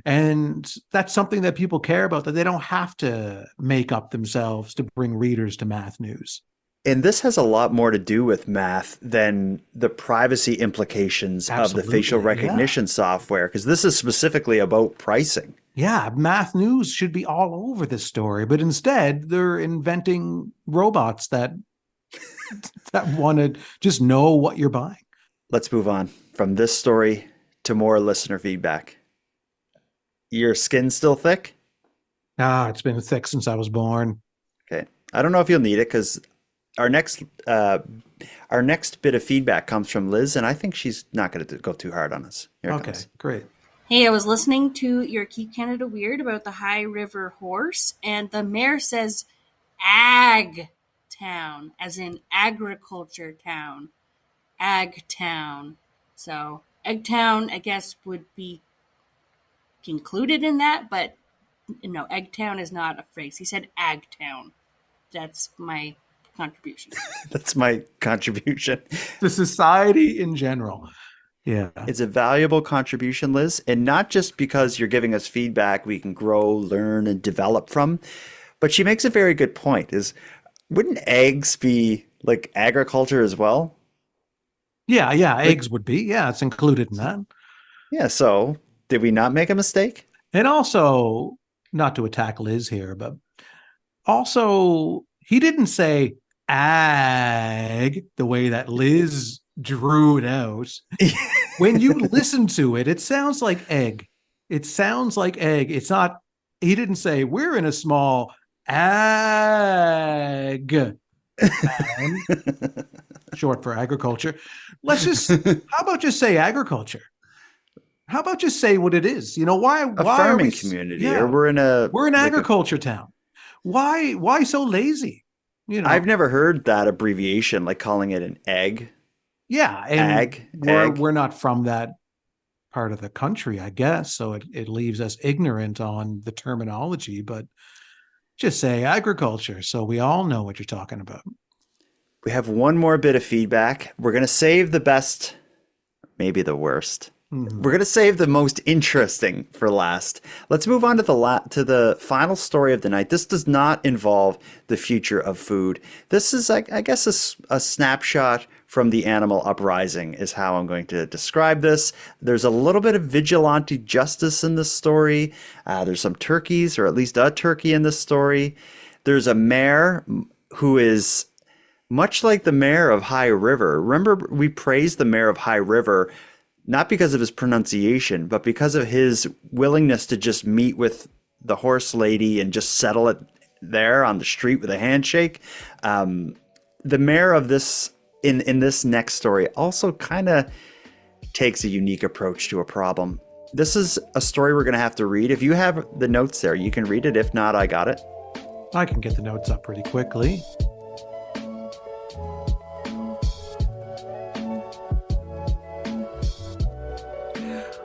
And that's something that people care about, that they don't have to make up themselves to bring readers to Math News. And this has a lot more to do with math than the privacy implications of the facial recognition software, because this is specifically about pricing. Yeah, Math News should be all over this story, but instead they're inventing robots that want to just know what you're buying. Let's move on from this story to more listener feedback. Your skin still thick? It's been thick since I was born. Okay. I don't know if you'll need it because our next bit of feedback comes from Liz, and I think she's not going to go too hard on us. Here it comes. Great. Hey, I was listening to your Keep Canada Weird about the High River horse, and the mayor says ag town, as in agriculture town. Ag town. So egg town, I guess, would be included in that, but no, egg town is not a phrase. He said ag town. That's my contribution. That's my contribution. To society in general. Yeah. It's a valuable contribution, Liz, and not just because you're giving us feedback we can grow, learn, and develop from, but she makes a very good point. Wouldn't eggs be like agriculture as well? Yeah, eggs would be. Yeah, it's included in that. Yeah, so did we not make a mistake? And also, not to attack Liz here, but also, he didn't say ag the way that Liz drew it out. When you listen to it, it sounds like egg. It sounds like egg. It's not, he didn't say, we're in a small ag. Short for agriculture. How about just say agriculture? How about just say what it is? Why farming community, or we're an agriculture town. Why so lazy? I've never heard that abbreviation, like calling it an egg. Yeah, and we're not from that part of the country, I guess, so it leaves us ignorant on the terminology, but just say agriculture so we all know what you're talking about. We have one more bit of feedback. We're going to save the best, maybe the worst. Mm-hmm. We're going to save the most interesting for last. Let's move on to the final story of the night. This does not involve the future of food. This is, I guess, a snapshot from the animal uprising is how I'm going to describe this. There's a little bit of vigilante justice in this story. There's some turkeys, or at least a turkey in this story. There's a mayor who is much like the mayor of High River. Remember, we praised the mayor of High River not because of his pronunciation, but because of his willingness to just meet with the horse lady and just settle it there on the street with a handshake. The mayor of this, in this next story, also kind of takes a unique approach to a problem. This is a story we're going to have to read. If you have the notes there, you can read it. If not, I got it. I can get the notes up pretty quickly.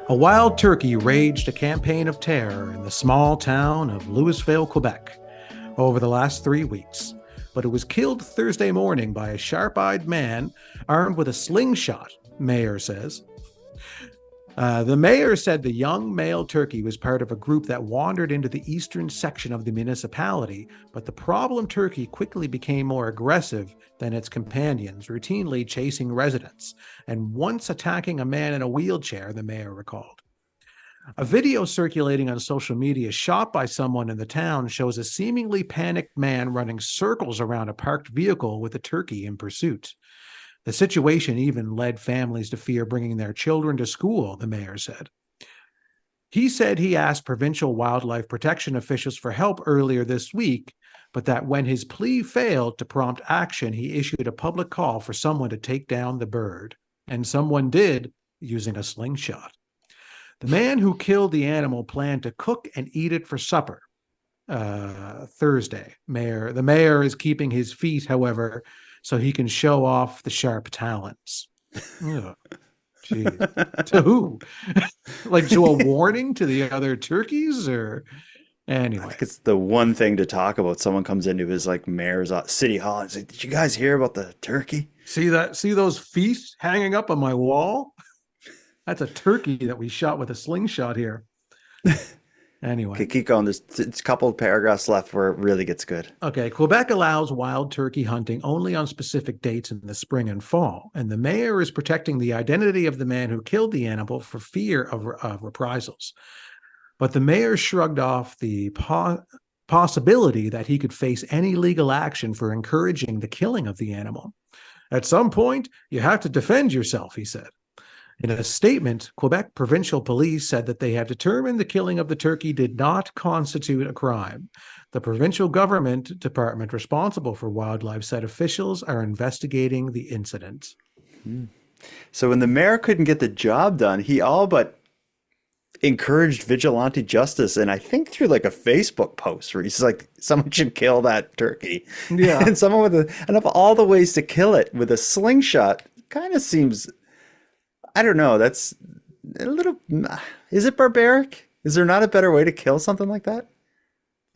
A wild turkey raged a campaign of terror in the small town of Louisville, Quebec, over the last 3 weeks, but it was killed Thursday morning by a sharp-eyed man armed with a slingshot, mayor says. The mayor said the young male turkey was part of a group that wandered into the eastern section of the municipality, but the problem turkey quickly became more aggressive than its companions, routinely chasing residents, and once attacking a man in a wheelchair, the mayor recalled. A video circulating on social media shot by someone in the town shows a seemingly panicked man running circles around a parked vehicle with a turkey in pursuit. The situation even led families to fear bringing their children to school, the mayor said. He said he asked provincial wildlife protection officials for help earlier this week, but that when his plea failed to prompt action, he issued a public call for someone to take down the bird. And someone did, using a slingshot. The man who killed the animal planned to cook and eat it for supper Thursday. The mayor is keeping his feet, however, so he can show off the sharp talons. Oh, geez. To who? Like to a warning to the other turkeys, or anyway? I think it's the one thing to talk about. Someone comes into his mayor's city hall and says, "Did you guys hear about the turkey? See those feet hanging up on my wall? That's a turkey that we shot with a slingshot here." Anyway. Okay, keep going. There's a couple of paragraphs left where it really gets good. Okay, Quebec allows wild turkey hunting only on specific dates in the spring and fall, and the mayor is protecting the identity of the man who killed the animal for fear of reprisals. But the mayor shrugged off the possibility that he could face any legal action for encouraging the killing of the animal. At some point, you have to defend yourself, he said. In a statement, Quebec provincial police said that they have determined the killing of the turkey did not constitute a crime. The provincial government department responsible for wildlife said officials are investigating the incident. So when the mayor couldn't get the job done, he all but encouraged vigilante justice, and I think through a Facebook post where he's like, someone should kill that turkey. Yeah. And someone and of all the ways to kill it with a slingshot kind of seems... I don't know. That's a little... Is it barbaric? Is there not a better way to kill something like that?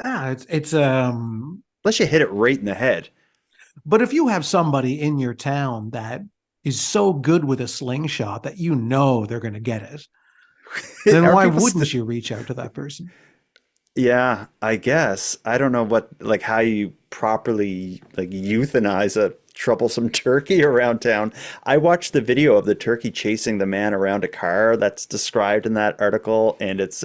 It's Unless you hit it right in the head. But if you have somebody in your town that is so good with a slingshot that you know they're going to get it, then Are why people wouldn't you reach out to that person? Yeah, I guess. I don't know how you properly euthanize a troublesome turkey around town. I watched the video of the turkey chasing the man around a car that's described in that article, and it's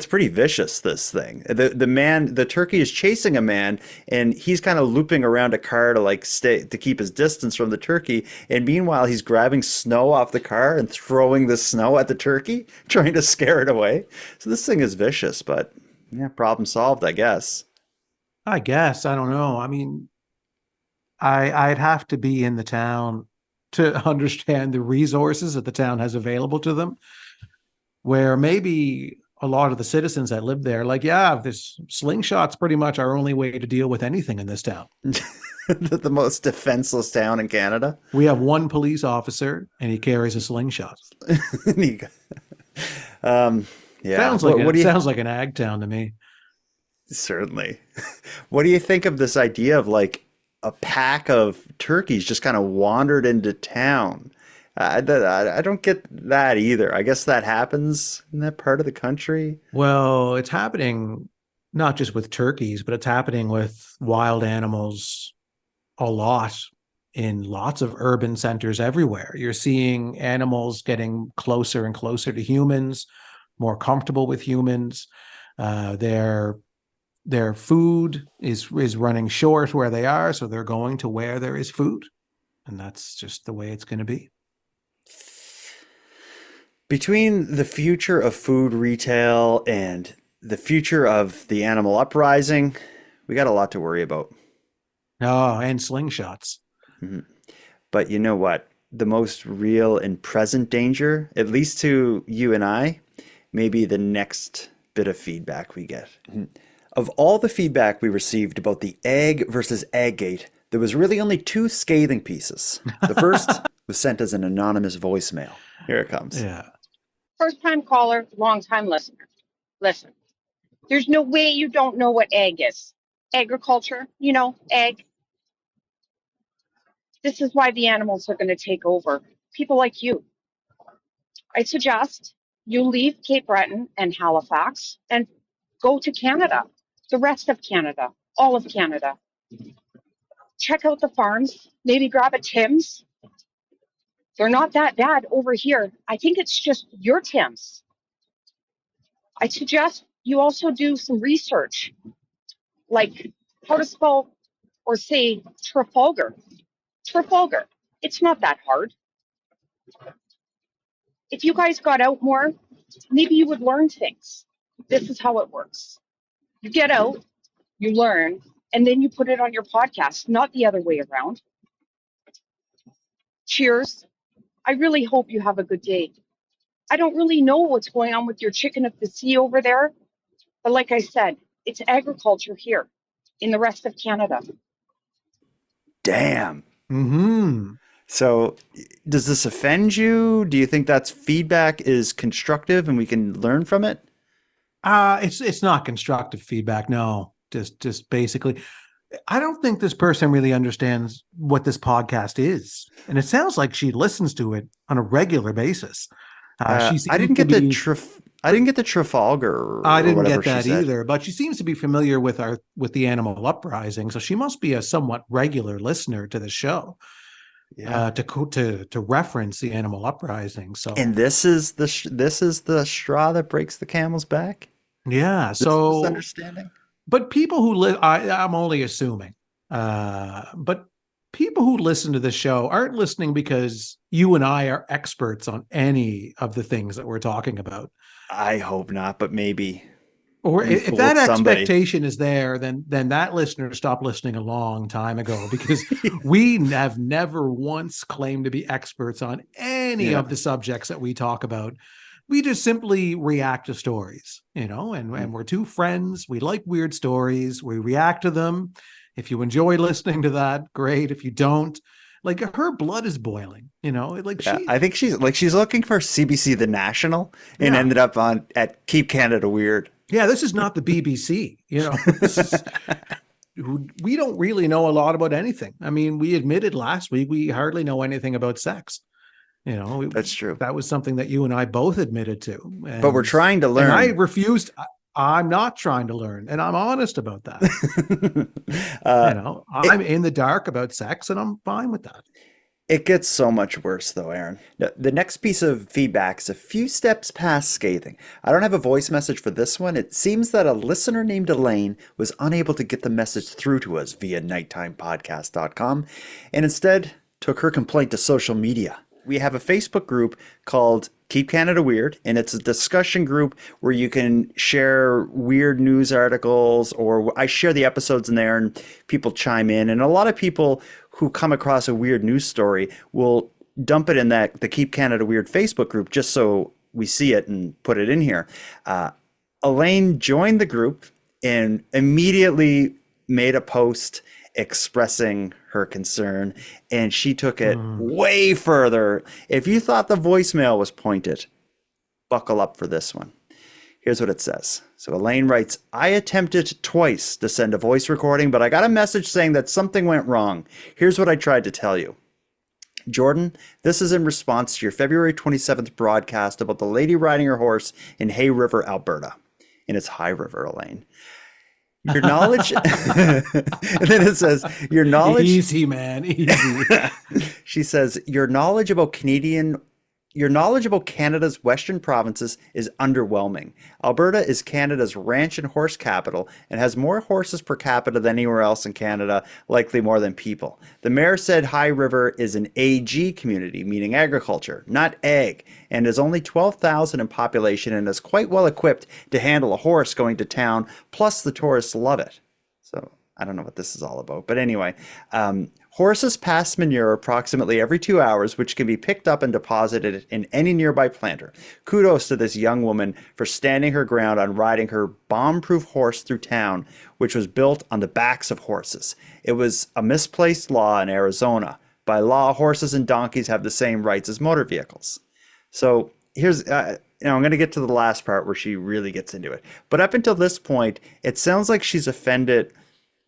pretty vicious, this thing. The turkey is chasing a man, and he's kind of looping around a car to keep his distance from the turkey. And meanwhile, he's grabbing snow off the car and throwing the snow at the turkey, trying to scare it away. So this thing is vicious, but yeah, problem solved, I guess. I guess. I don't know. I mean, I'd have to be in the town to understand the resources that the town has available to them, where maybe a lot of the citizens that live there, this slingshot's pretty much our only way to deal with anything in this town. The most defenseless town in Canada. We have one police officer, and he carries a slingshot. Yeah. Sounds like an ag town to me. Certainly. What do you think of this idea of a pack of turkeys just kind of wandered into town? I don't get that either. I guess that happens in that part of the country. Well, it's happening not just with turkeys, but it's happening with wild animals a lot in lots of urban centers everywhere. You're seeing animals getting closer and closer to humans, more comfortable with humans. Their food is running short where they are, so they're going to where there is food. And that's just the way it's going to be. Between the future of food retail and the future of the animal uprising, we got a lot to worry about. Oh, and slingshots. Mm-hmm. But you know what? The most real and present danger, at least to you and I, may be the next bit of feedback we get. Mm-hmm. Of all the feedback we received about the egg versus Egggate, there was really only two scathing pieces. The first was sent as an anonymous voicemail. Here it comes. Yeah. First-time caller, long-time listener. Listen, there's no way you don't know what egg is. Agriculture, egg. This is why the animals are going to take over. People like you. I suggest you leave Cape Breton and Halifax and go to Canada, the rest of Canada, all of Canada. Check out the farms, maybe grab a Tim's. They're not that bad over here. I think it's just your Tim's. I suggest you also do some research, like how to spell or say Trafalgar. Trafalgar. It's not that hard. If you guys got out more, maybe you would learn things. This is how it works. You get out, you learn, and then you put it on your podcast, not the other way around. Cheers. I really hope you have a good day. I don't really know what's going on with your chicken of the sea over there, but like I said, it's agriculture here in the rest of Canada. Damn. Mm-hmm. So does this offend you? Do you think that's feedback is constructive and we can learn from it? It's not constructive feedback. No, just basically, I don't think this person really understands what this podcast is. And it sounds like she listens to it on a regular basis. I didn't get the Trafalgar. I didn't get that either, but she seems to be familiar with the animal uprising. So she must be a somewhat regular listener to the show. Yeah. To reference the animal uprising. So, and this is the straw that breaks the camel's back. Yeah. This so is understanding. But people who live, I'm only assuming, but people who listen to the show aren't listening because you and I are experts on any of the things that we're talking about. I hope not, but maybe. Or if that expectation is there, then that listener stopped listening a long time ago, because we have never once claimed to be experts on any of the subjects that we talk about. We just simply react to stories, and we're two friends. We like weird stories. We react to them. If you enjoy listening to that, great. If you don't, her blood is boiling, I think she's looking for CBC The National and ended up at Keep Canada Weird. Yeah, this is not the BBC, we don't really know a lot about anything. I mean, we admitted last week we hardly know anything about sex. That's true. That was something that you and I both admitted to. But we're trying to learn. And I refused. I'm not trying to learn, and I'm honest about that. I'm in the dark about sex, and I'm fine with that. It gets so much worse, though, Aaron. The next piece of feedback is a few steps past scathing. I don't have a voice message for this one. It seems that a listener named Elaine was unable to get the message through to us via nighttimepodcast.com and instead took her complaint to social media. We have a Facebook group called Keep Canada Weird, and it's a discussion group where you can share weird news articles, or I share the episodes in there and people chime in. And a lot of people who come across a weird news story will dump it in the Keep Canada Weird Facebook group just so we see it and put it in here. Elaine joined the group and immediately made a post expressing her concern, and she took it way further. If you thought the voicemail was pointed, buckle up for this one. Here's what it says. So Elaine writes, I attempted twice to send a voice recording, but I got a message saying that something went wrong. Here's what I tried to tell you. Jordan, this is in response to your February 27th broadcast about the lady riding her horse in Hay River, Alberta. And it's High River, Elaine. Your knowledge, and then it says, your knowledge. Easy, man, easy. She says, your knowledge about Canada's western provinces is underwhelming. Alberta is Canada's ranch and horse capital and has more horses per capita than anywhere else in Canada, likely more than people. The mayor said High River is an AG community, meaning agriculture, not ag, and is only 12,000 in population and is quite well equipped to handle a horse going to town, plus the tourists love it. So I don't know what this is all about, but anyway, horses pass manure approximately every 2 hours, which can be picked up and deposited in any nearby planter. Kudos to this young woman for standing her ground on riding her bomb-proof horse through town, which was built on the backs of horses. It was a misplaced law in Arizona. By law, horses and donkeys have the same rights as motor vehicles. So here's, I'm going to get to the last part where she really gets into it. But up until this point, it sounds like she's offended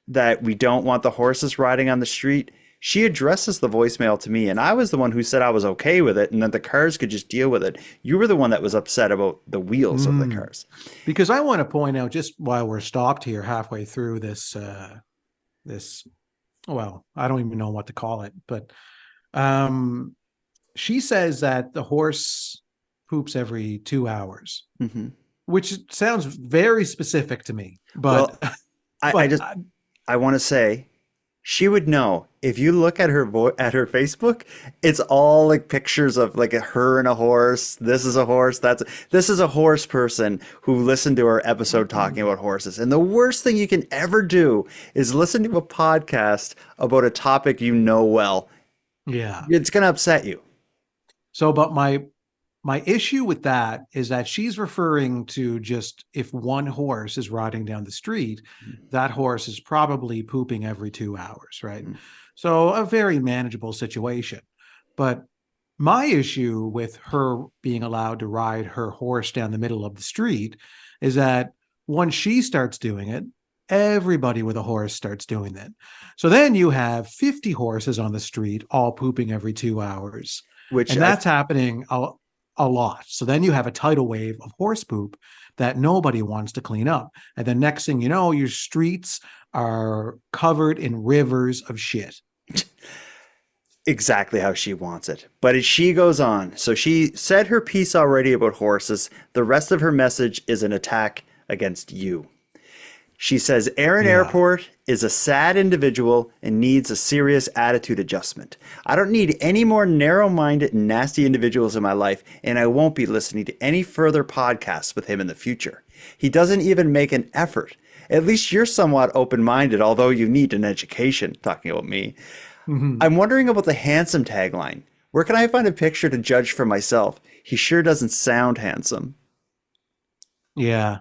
that we don't want the horses riding on the street. She addresses the voicemail to me, and I was the one who said I was okay with it and that the cars could just deal with it. You were the one that was upset about the wheels of the cars. Because I want to point out, just while we're stopped here halfway through this, well, I don't even know what to call it, but she says that the horse poops every 2 hours, which sounds very specific to me. But well, I want to say she would know. If you look at her Facebook, it's all like pictures of like her and a horse. This is a horse. This is a horse person who listened to our episode talking about horses. And the worst thing you can ever do is listen to a podcast about a topic you know well. Yeah, it's going to upset you. So, but my issue with that is that she's referring to just if one horse is riding down the street, that horse is probably pooping every 2 hours, right? So a very manageable situation. But my issue with her being allowed to ride her horse down the middle of the street is that once she starts doing it, everybody with a horse starts doing that. So then you have 50 horses on the street all pooping every 2 hours. And that's happening a lot. So then you have a tidal wave of horse poop that nobody wants to clean up. And the next thing you know, your streets are covered in rivers of shit. Exactly how she wants it. But as she goes on, so she said her piece already about horses. The rest of her message is an attack against you. She says Aaron Airport is a sad individual and needs a serious attitude adjustment. I don't need any more narrow-minded and nasty individuals in my life, and I won't be listening to any further podcasts with him in the future. He doesn't even make an effort. At least you're somewhat open-minded, although you need an education, talking about me. I'm wondering about the handsome tagline. Where can I find a picture to judge for myself? He sure doesn't sound handsome. Yeah.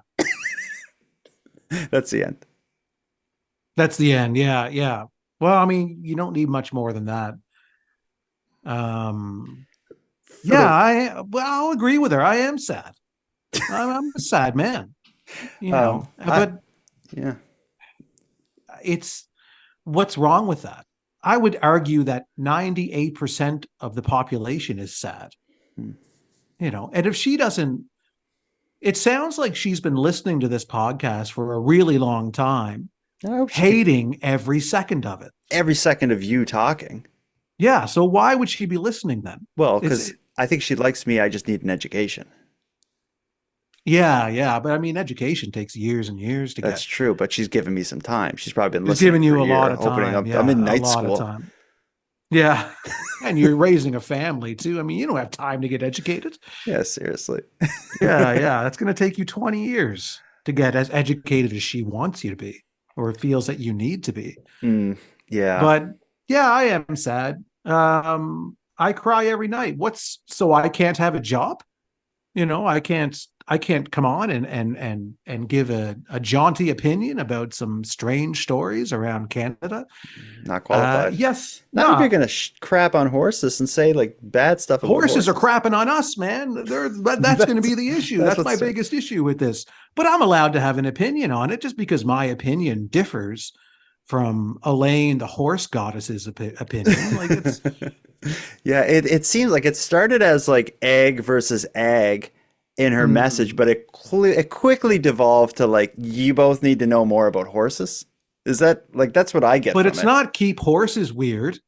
That's the end. That's the end. Yeah. Yeah. Well, I mean, you don't need much more than that. I'll agree with her. I am sad. I'm a sad man, but it's what's wrong with that? I would argue that 98% of the population is sad. You know, and if she doesn't, it sounds like she's been listening to this podcast for a really long time, hating every second of it. Every second of you talking. Yeah. So why would she be listening then? Well, because I think she likes me. I just need an education. Yeah. But I mean, education takes years and years to get. That's true. But she's given me some time. She's probably been She's listening giving you for a year, lot of time. I'm in night a lot school. Of time. Yeah. And you're raising a family too. I mean, you don't have time to get educated. Yeah, seriously. Yeah. That's going to take you 20 years to get as educated as she wants you to be, or feels that you need to be. Yeah. But yeah, I am sad. I cry every night. So I can't have a job? You know, I can't come on and give a jaunty opinion about some strange stories around Canada. Not qualified. Yes. Not if you're going to crap on horses and say like bad stuff about horses. Are crapping on us, man. That's going to be the issue. That's my biggest issue with this. But I'm allowed to have an opinion on it just because my opinion differs from Elaine, the horse goddess's opinion. Like it's yeah, it seems like it started as like egg versus ag in her message, but it quickly devolved to like, you both need to know more about horses. Is that like, that's what I get. But it's not keep horses weird.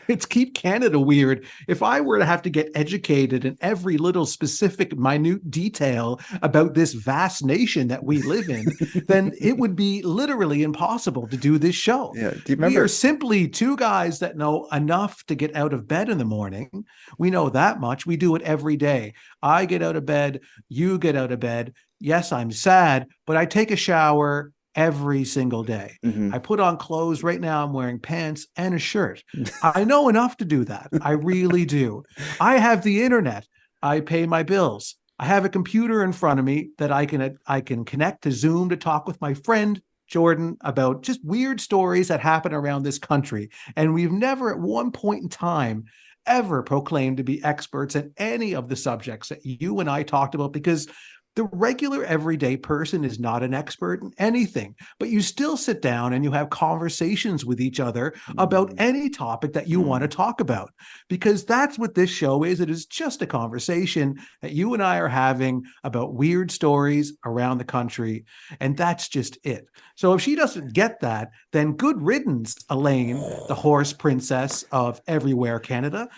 It's keep Canada weird. If I were to have to get educated in every little specific minute detail about this vast nation that we live in, then it would be literally impossible to do this show. Yeah. Do you remember? We are simply two guys that know enough to get out of bed in the morning. We know that much. We do it every day. I get out of bed. You get out of bed. Yes, I'm sad, but I take a shower every single day. I put on clothes. Right now I'm wearing pants and a shirt. I know enough to do that. I really do. I have the internet. I pay my bills. I have a computer in front of me that I can connect to Zoom to talk with my friend Jordan about just weird stories that happen around this country. And we've never at one point in time ever proclaimed to be experts in any of the subjects that you and I talked about, because the regular everyday person is not an expert in anything, but you still sit down and you have conversations with each other about any topic that you want to talk about, because that's what this show is. It is just a conversation that you and I are having about weird stories around the country, and that's just it. So if she doesn't get that, then good riddance, Elaine, the horse princess of everywhere Canada.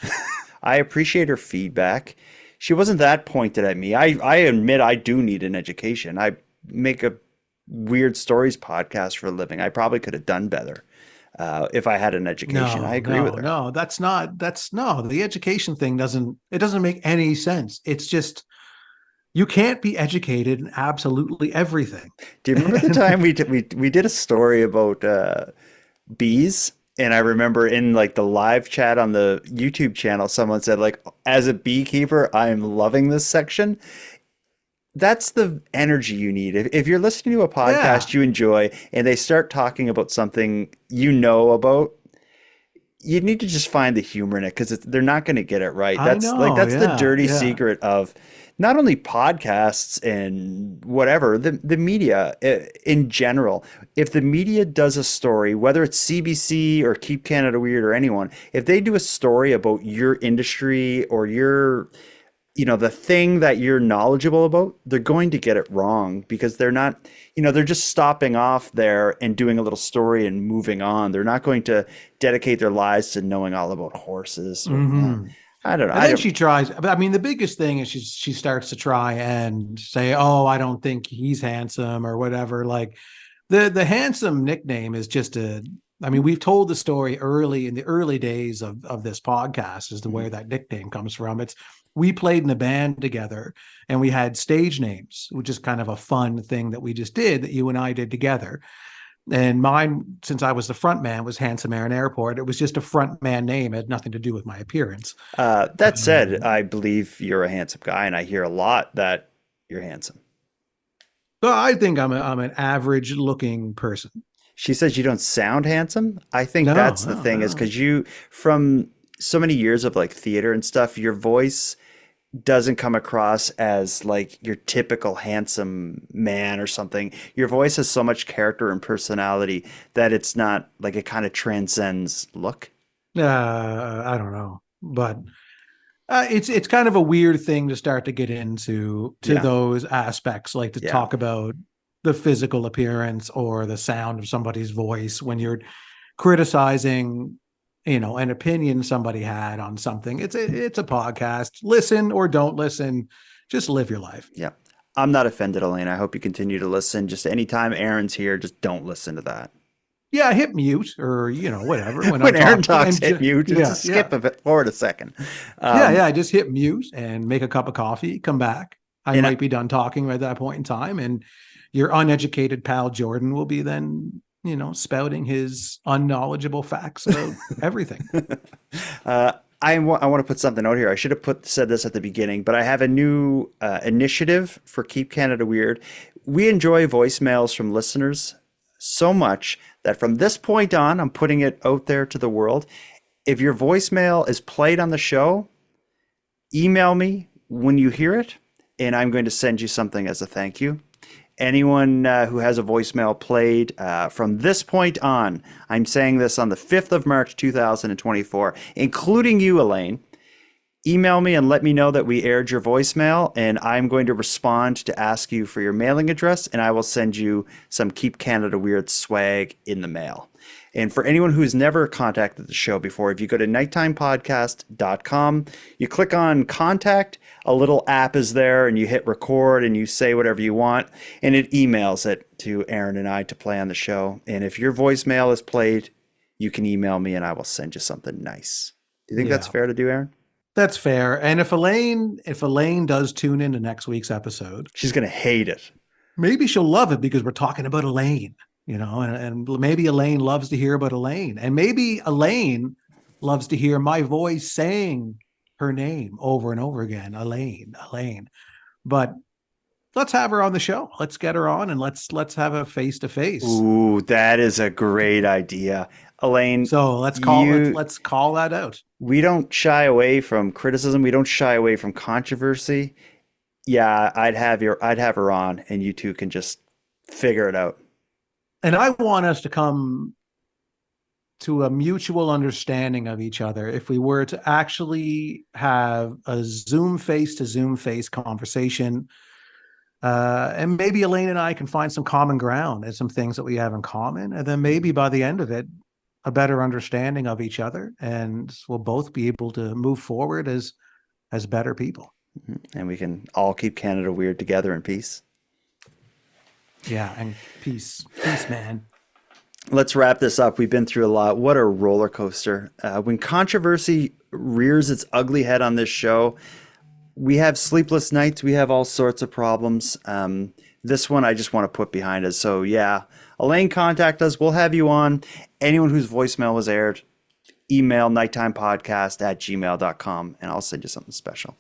I appreciate her feedback. She wasn't that pointed at me. I admit I do need an education. I make a weird stories podcast for a living. I probably could have done better if I had an education. I agree with her. No, the education thing doesn't make any sense. It's just, you can't be educated in absolutely everything. Do you remember the time we did a story about bees? And I remember in like the live chat on the YouTube channel, someone said like, as a beekeeper, I'm loving this section. That's the energy you need. If you're listening to a podcast you enjoy and they start talking about something you know about, you need to just find the humor in it, because they're not going to get it right. That's the dirty secret of not only podcasts and whatever, the media in general. If the media does a story, whether it's CBC or Keep Canada Weird or anyone, if they do a story about your industry or your, the thing that you're knowledgeable about, they're going to get it wrong, because they're not, they're just stopping off there and doing a little story and moving on. They're not going to dedicate their lives to knowing all about horses. I don't know. And then she tries. I mean, the biggest thing is she starts to try and say, "Oh, I don't think he's handsome," or whatever. Like the handsome nickname is just I mean, we've told the story in the early days of this podcast as to where that nickname comes from. We played in a band together and we had stage names, which is kind of a fun thing that we just did, that you and I did together. And mine, since I was the front man, was Handsome Aaron Airport. It was just a front man name. It had nothing to do with my appearance. That said, I believe you're a handsome guy, and I hear a lot that you're handsome. Well, I think I'm an average looking person. She says you don't sound handsome. I think that's the thing, is because you, from so many years of like theater and stuff, your voice doesn't come across as like your typical handsome man or something. Your voice has so much character and personality that it's not like it kind of transcends look. I don't know, but it's kind of a weird thing to start to get into those aspects, like to talk about the physical appearance or the sound of somebody's voice when you're criticizing, an opinion somebody had on something. It's a podcast. Listen or don't listen. Just live your life. Yeah. I'm not offended, Elaine. I hope you continue to listen. Just anytime Aaron's here, just don't listen to that. Yeah, hit mute or, whatever. When Aaron talks, hit mute. Just skip forward a second. Just hit mute and make a cup of coffee, come back. I might be done talking at that point in time. And your uneducated pal Jordan will be then, spouting his unknowledgeable facts about everything. I want to put something out here. I should have said this at the beginning, but I have a new initiative for Keep Canada Weird. We enjoy voicemails from listeners so much that from this point on, I'm putting it out there to the world. If your voicemail is played on the show, email me when you hear it, and I'm going to send you something as a thank you. Anyone who has a voicemail played from this point on, I'm saying this on the 5th of March, 2024, including you, Elaine, email me and let me know that we aired your voicemail, and I'm going to respond to ask you for your mailing address, and I will send you some Keep Canada Weird swag in the mail. And for anyone who's never contacted the show before, if you go to nighttimepodcast.com, you click on contact, a little app is there, and you hit record and you say whatever you want, and it emails it to Aaron and I to play on the show. And if your voicemail is played, you can email me and I will send you something nice. Do you think that's fair to do, Aaron? That's fair. And if Elaine does tune in to next week's episode, she's going to hate it. Maybe she'll love it because we're talking about Elaine. And maybe Elaine loves to hear about Elaine. And maybe Elaine loves to hear my voice saying her name over and over again. Elaine. But let's have her on the show. Let's get her on and let's have a face-to-face. Ooh, that is a great idea. Elaine. So let's call that out. We don't shy away from criticism. We don't shy away from controversy. Yeah, I'd have her on and you two can just figure it out. And I want us to come to a mutual understanding of each other. If we were to actually have a Zoom face-to-Zoom face conversation, and maybe Elaine and I can find some common ground and some things that we have in common. And then maybe by the end of it, a better understanding of each other, and we'll both be able to move forward as better people. And we can all keep Canada weird together in peace. Yeah, and peace, man. Let's wrap this up. We've been through a lot. What a roller coaster. When controversy rears its ugly head on this show, we have sleepless nights. We have all sorts of problems. This one I just want to put behind us. So yeah, Elaine, contact us. We'll have you on. Anyone whose voicemail was aired, email nighttimepodcast@gmail.com and I'll send you something special.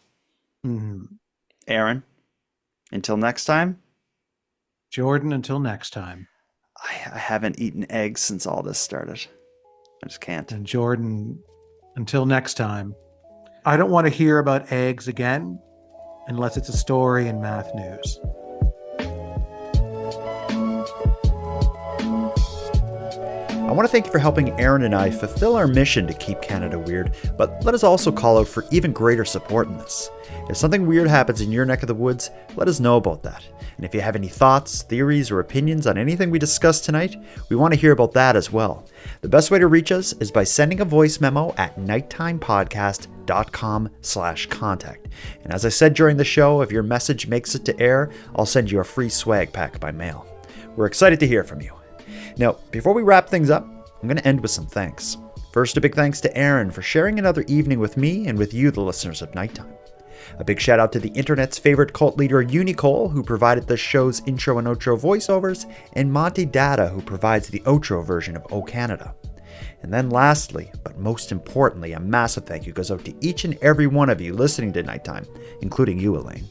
Mm-hmm. Aaron, until next time. Jordan, until next time. I haven't eaten eggs since all this started. I just can't. And Jordan, until next time. I don't want to hear about eggs again unless it's a story in math news. I want to thank you for helping Aaron and I fulfill our mission to keep Canada weird, but let us also call out for even greater support in this. If something weird happens in your neck of the woods, let us know about that. And if you have any thoughts, theories, or opinions on anything we discussed tonight, we want to hear about that as well. The best way to reach us is by sending a voice memo at nighttimepodcast.com/contact. And as I said during the show, if your message makes it to air, I'll send you a free swag pack by mail. We're excited to hear from you. Now, before we wrap things up, I'm going to end with some thanks. First, a big thanks to Aaron for sharing another evening with me and with you, the listeners of Nighttime. A big shout out to the internet's favorite cult leader, Unicole, who provided the show's intro and outro voiceovers, and Monty Data, who provides the outro version of O Canada. And then lastly, but most importantly, a massive thank you goes out to each and every one of you listening to Nighttime, including you, Elaine.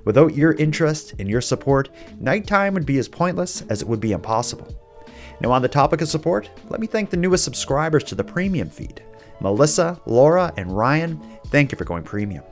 Without your interest and your support, Nighttime would be as pointless as it would be impossible. Now, on the topic of support, let me thank the newest subscribers to the premium feed. Melissa, Laura, and Ryan, thank you for going premium.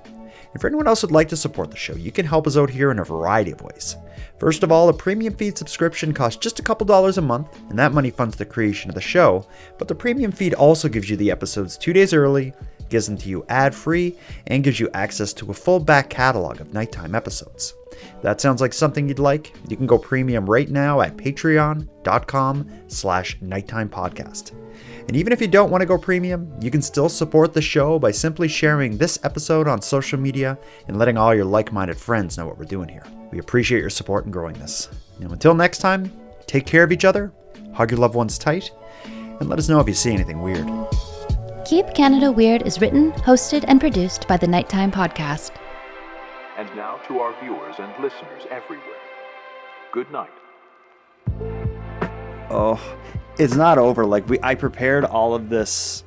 And for anyone else who'd like to support the show, you can help us out here in a variety of ways. First of all, a premium feed subscription costs just a couple dollars a month, and that money funds the creation of the show. But the premium feed also gives you the episodes 2 days early, gives them to you ad-free, and gives you access to a full back catalog of nighttime episodes. If that sounds like something you'd like, you can go premium right now at patreon.com/nighttimepodcast. And even if you don't want to go premium, you can still support the show by simply sharing this episode on social media and letting all your like-minded friends know what we're doing here. We appreciate your support in growing this. Now, until next time, take care of each other, hug your loved ones tight, and let us know if you see anything weird. Keep Canada Weird is written, hosted, and produced by the Nighttime Podcast. And now to our viewers and listeners everywhere. Good night. Oh, it's not over. I prepared all of this,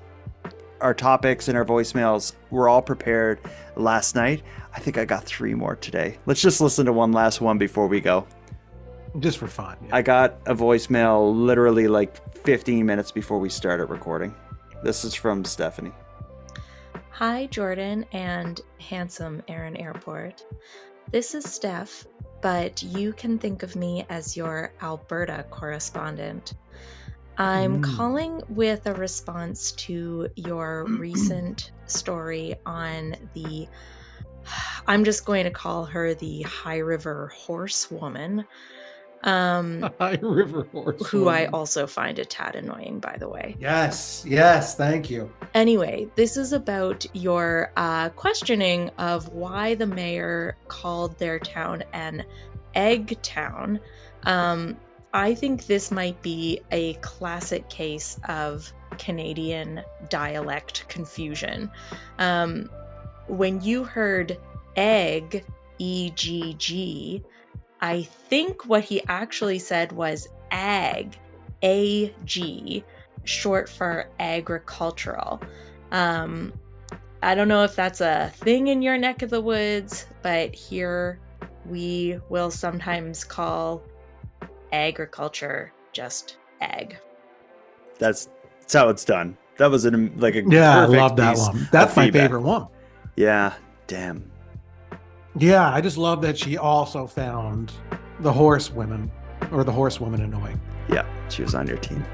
our topics and our voicemails were all prepared last night. I think I got 3 more today. Let's just listen to one last one before we go. Just for fun. Yeah. I got a voicemail literally 15 minutes before we started recording. This is from Stephanie. Hi, Jordan and handsome Aaron Airport. This is Steph, but you can think of me as your Alberta correspondent. I'm calling with a response to your recent story on the, I'm just going to call her the High River Horsewoman. High River Horsewoman. Who I also find a tad annoying, by the way. Yes, thank you. Anyway, this is about your questioning of why the mayor called their town an egg town. I think this might be a classic case of Canadian dialect confusion. When you heard egg, E-G-G, I think what he actually said was ag, A-G, short for agricultural. I don't know if that's a thing in your neck of the woods, but here we will sometimes call agriculture just ag. That's how it's done. That was perfect I love that one. That's my feedback. favorite one. Yeah, damn. Yeah, I just love that she also found the horsewoman annoying. Yeah, she was on your team.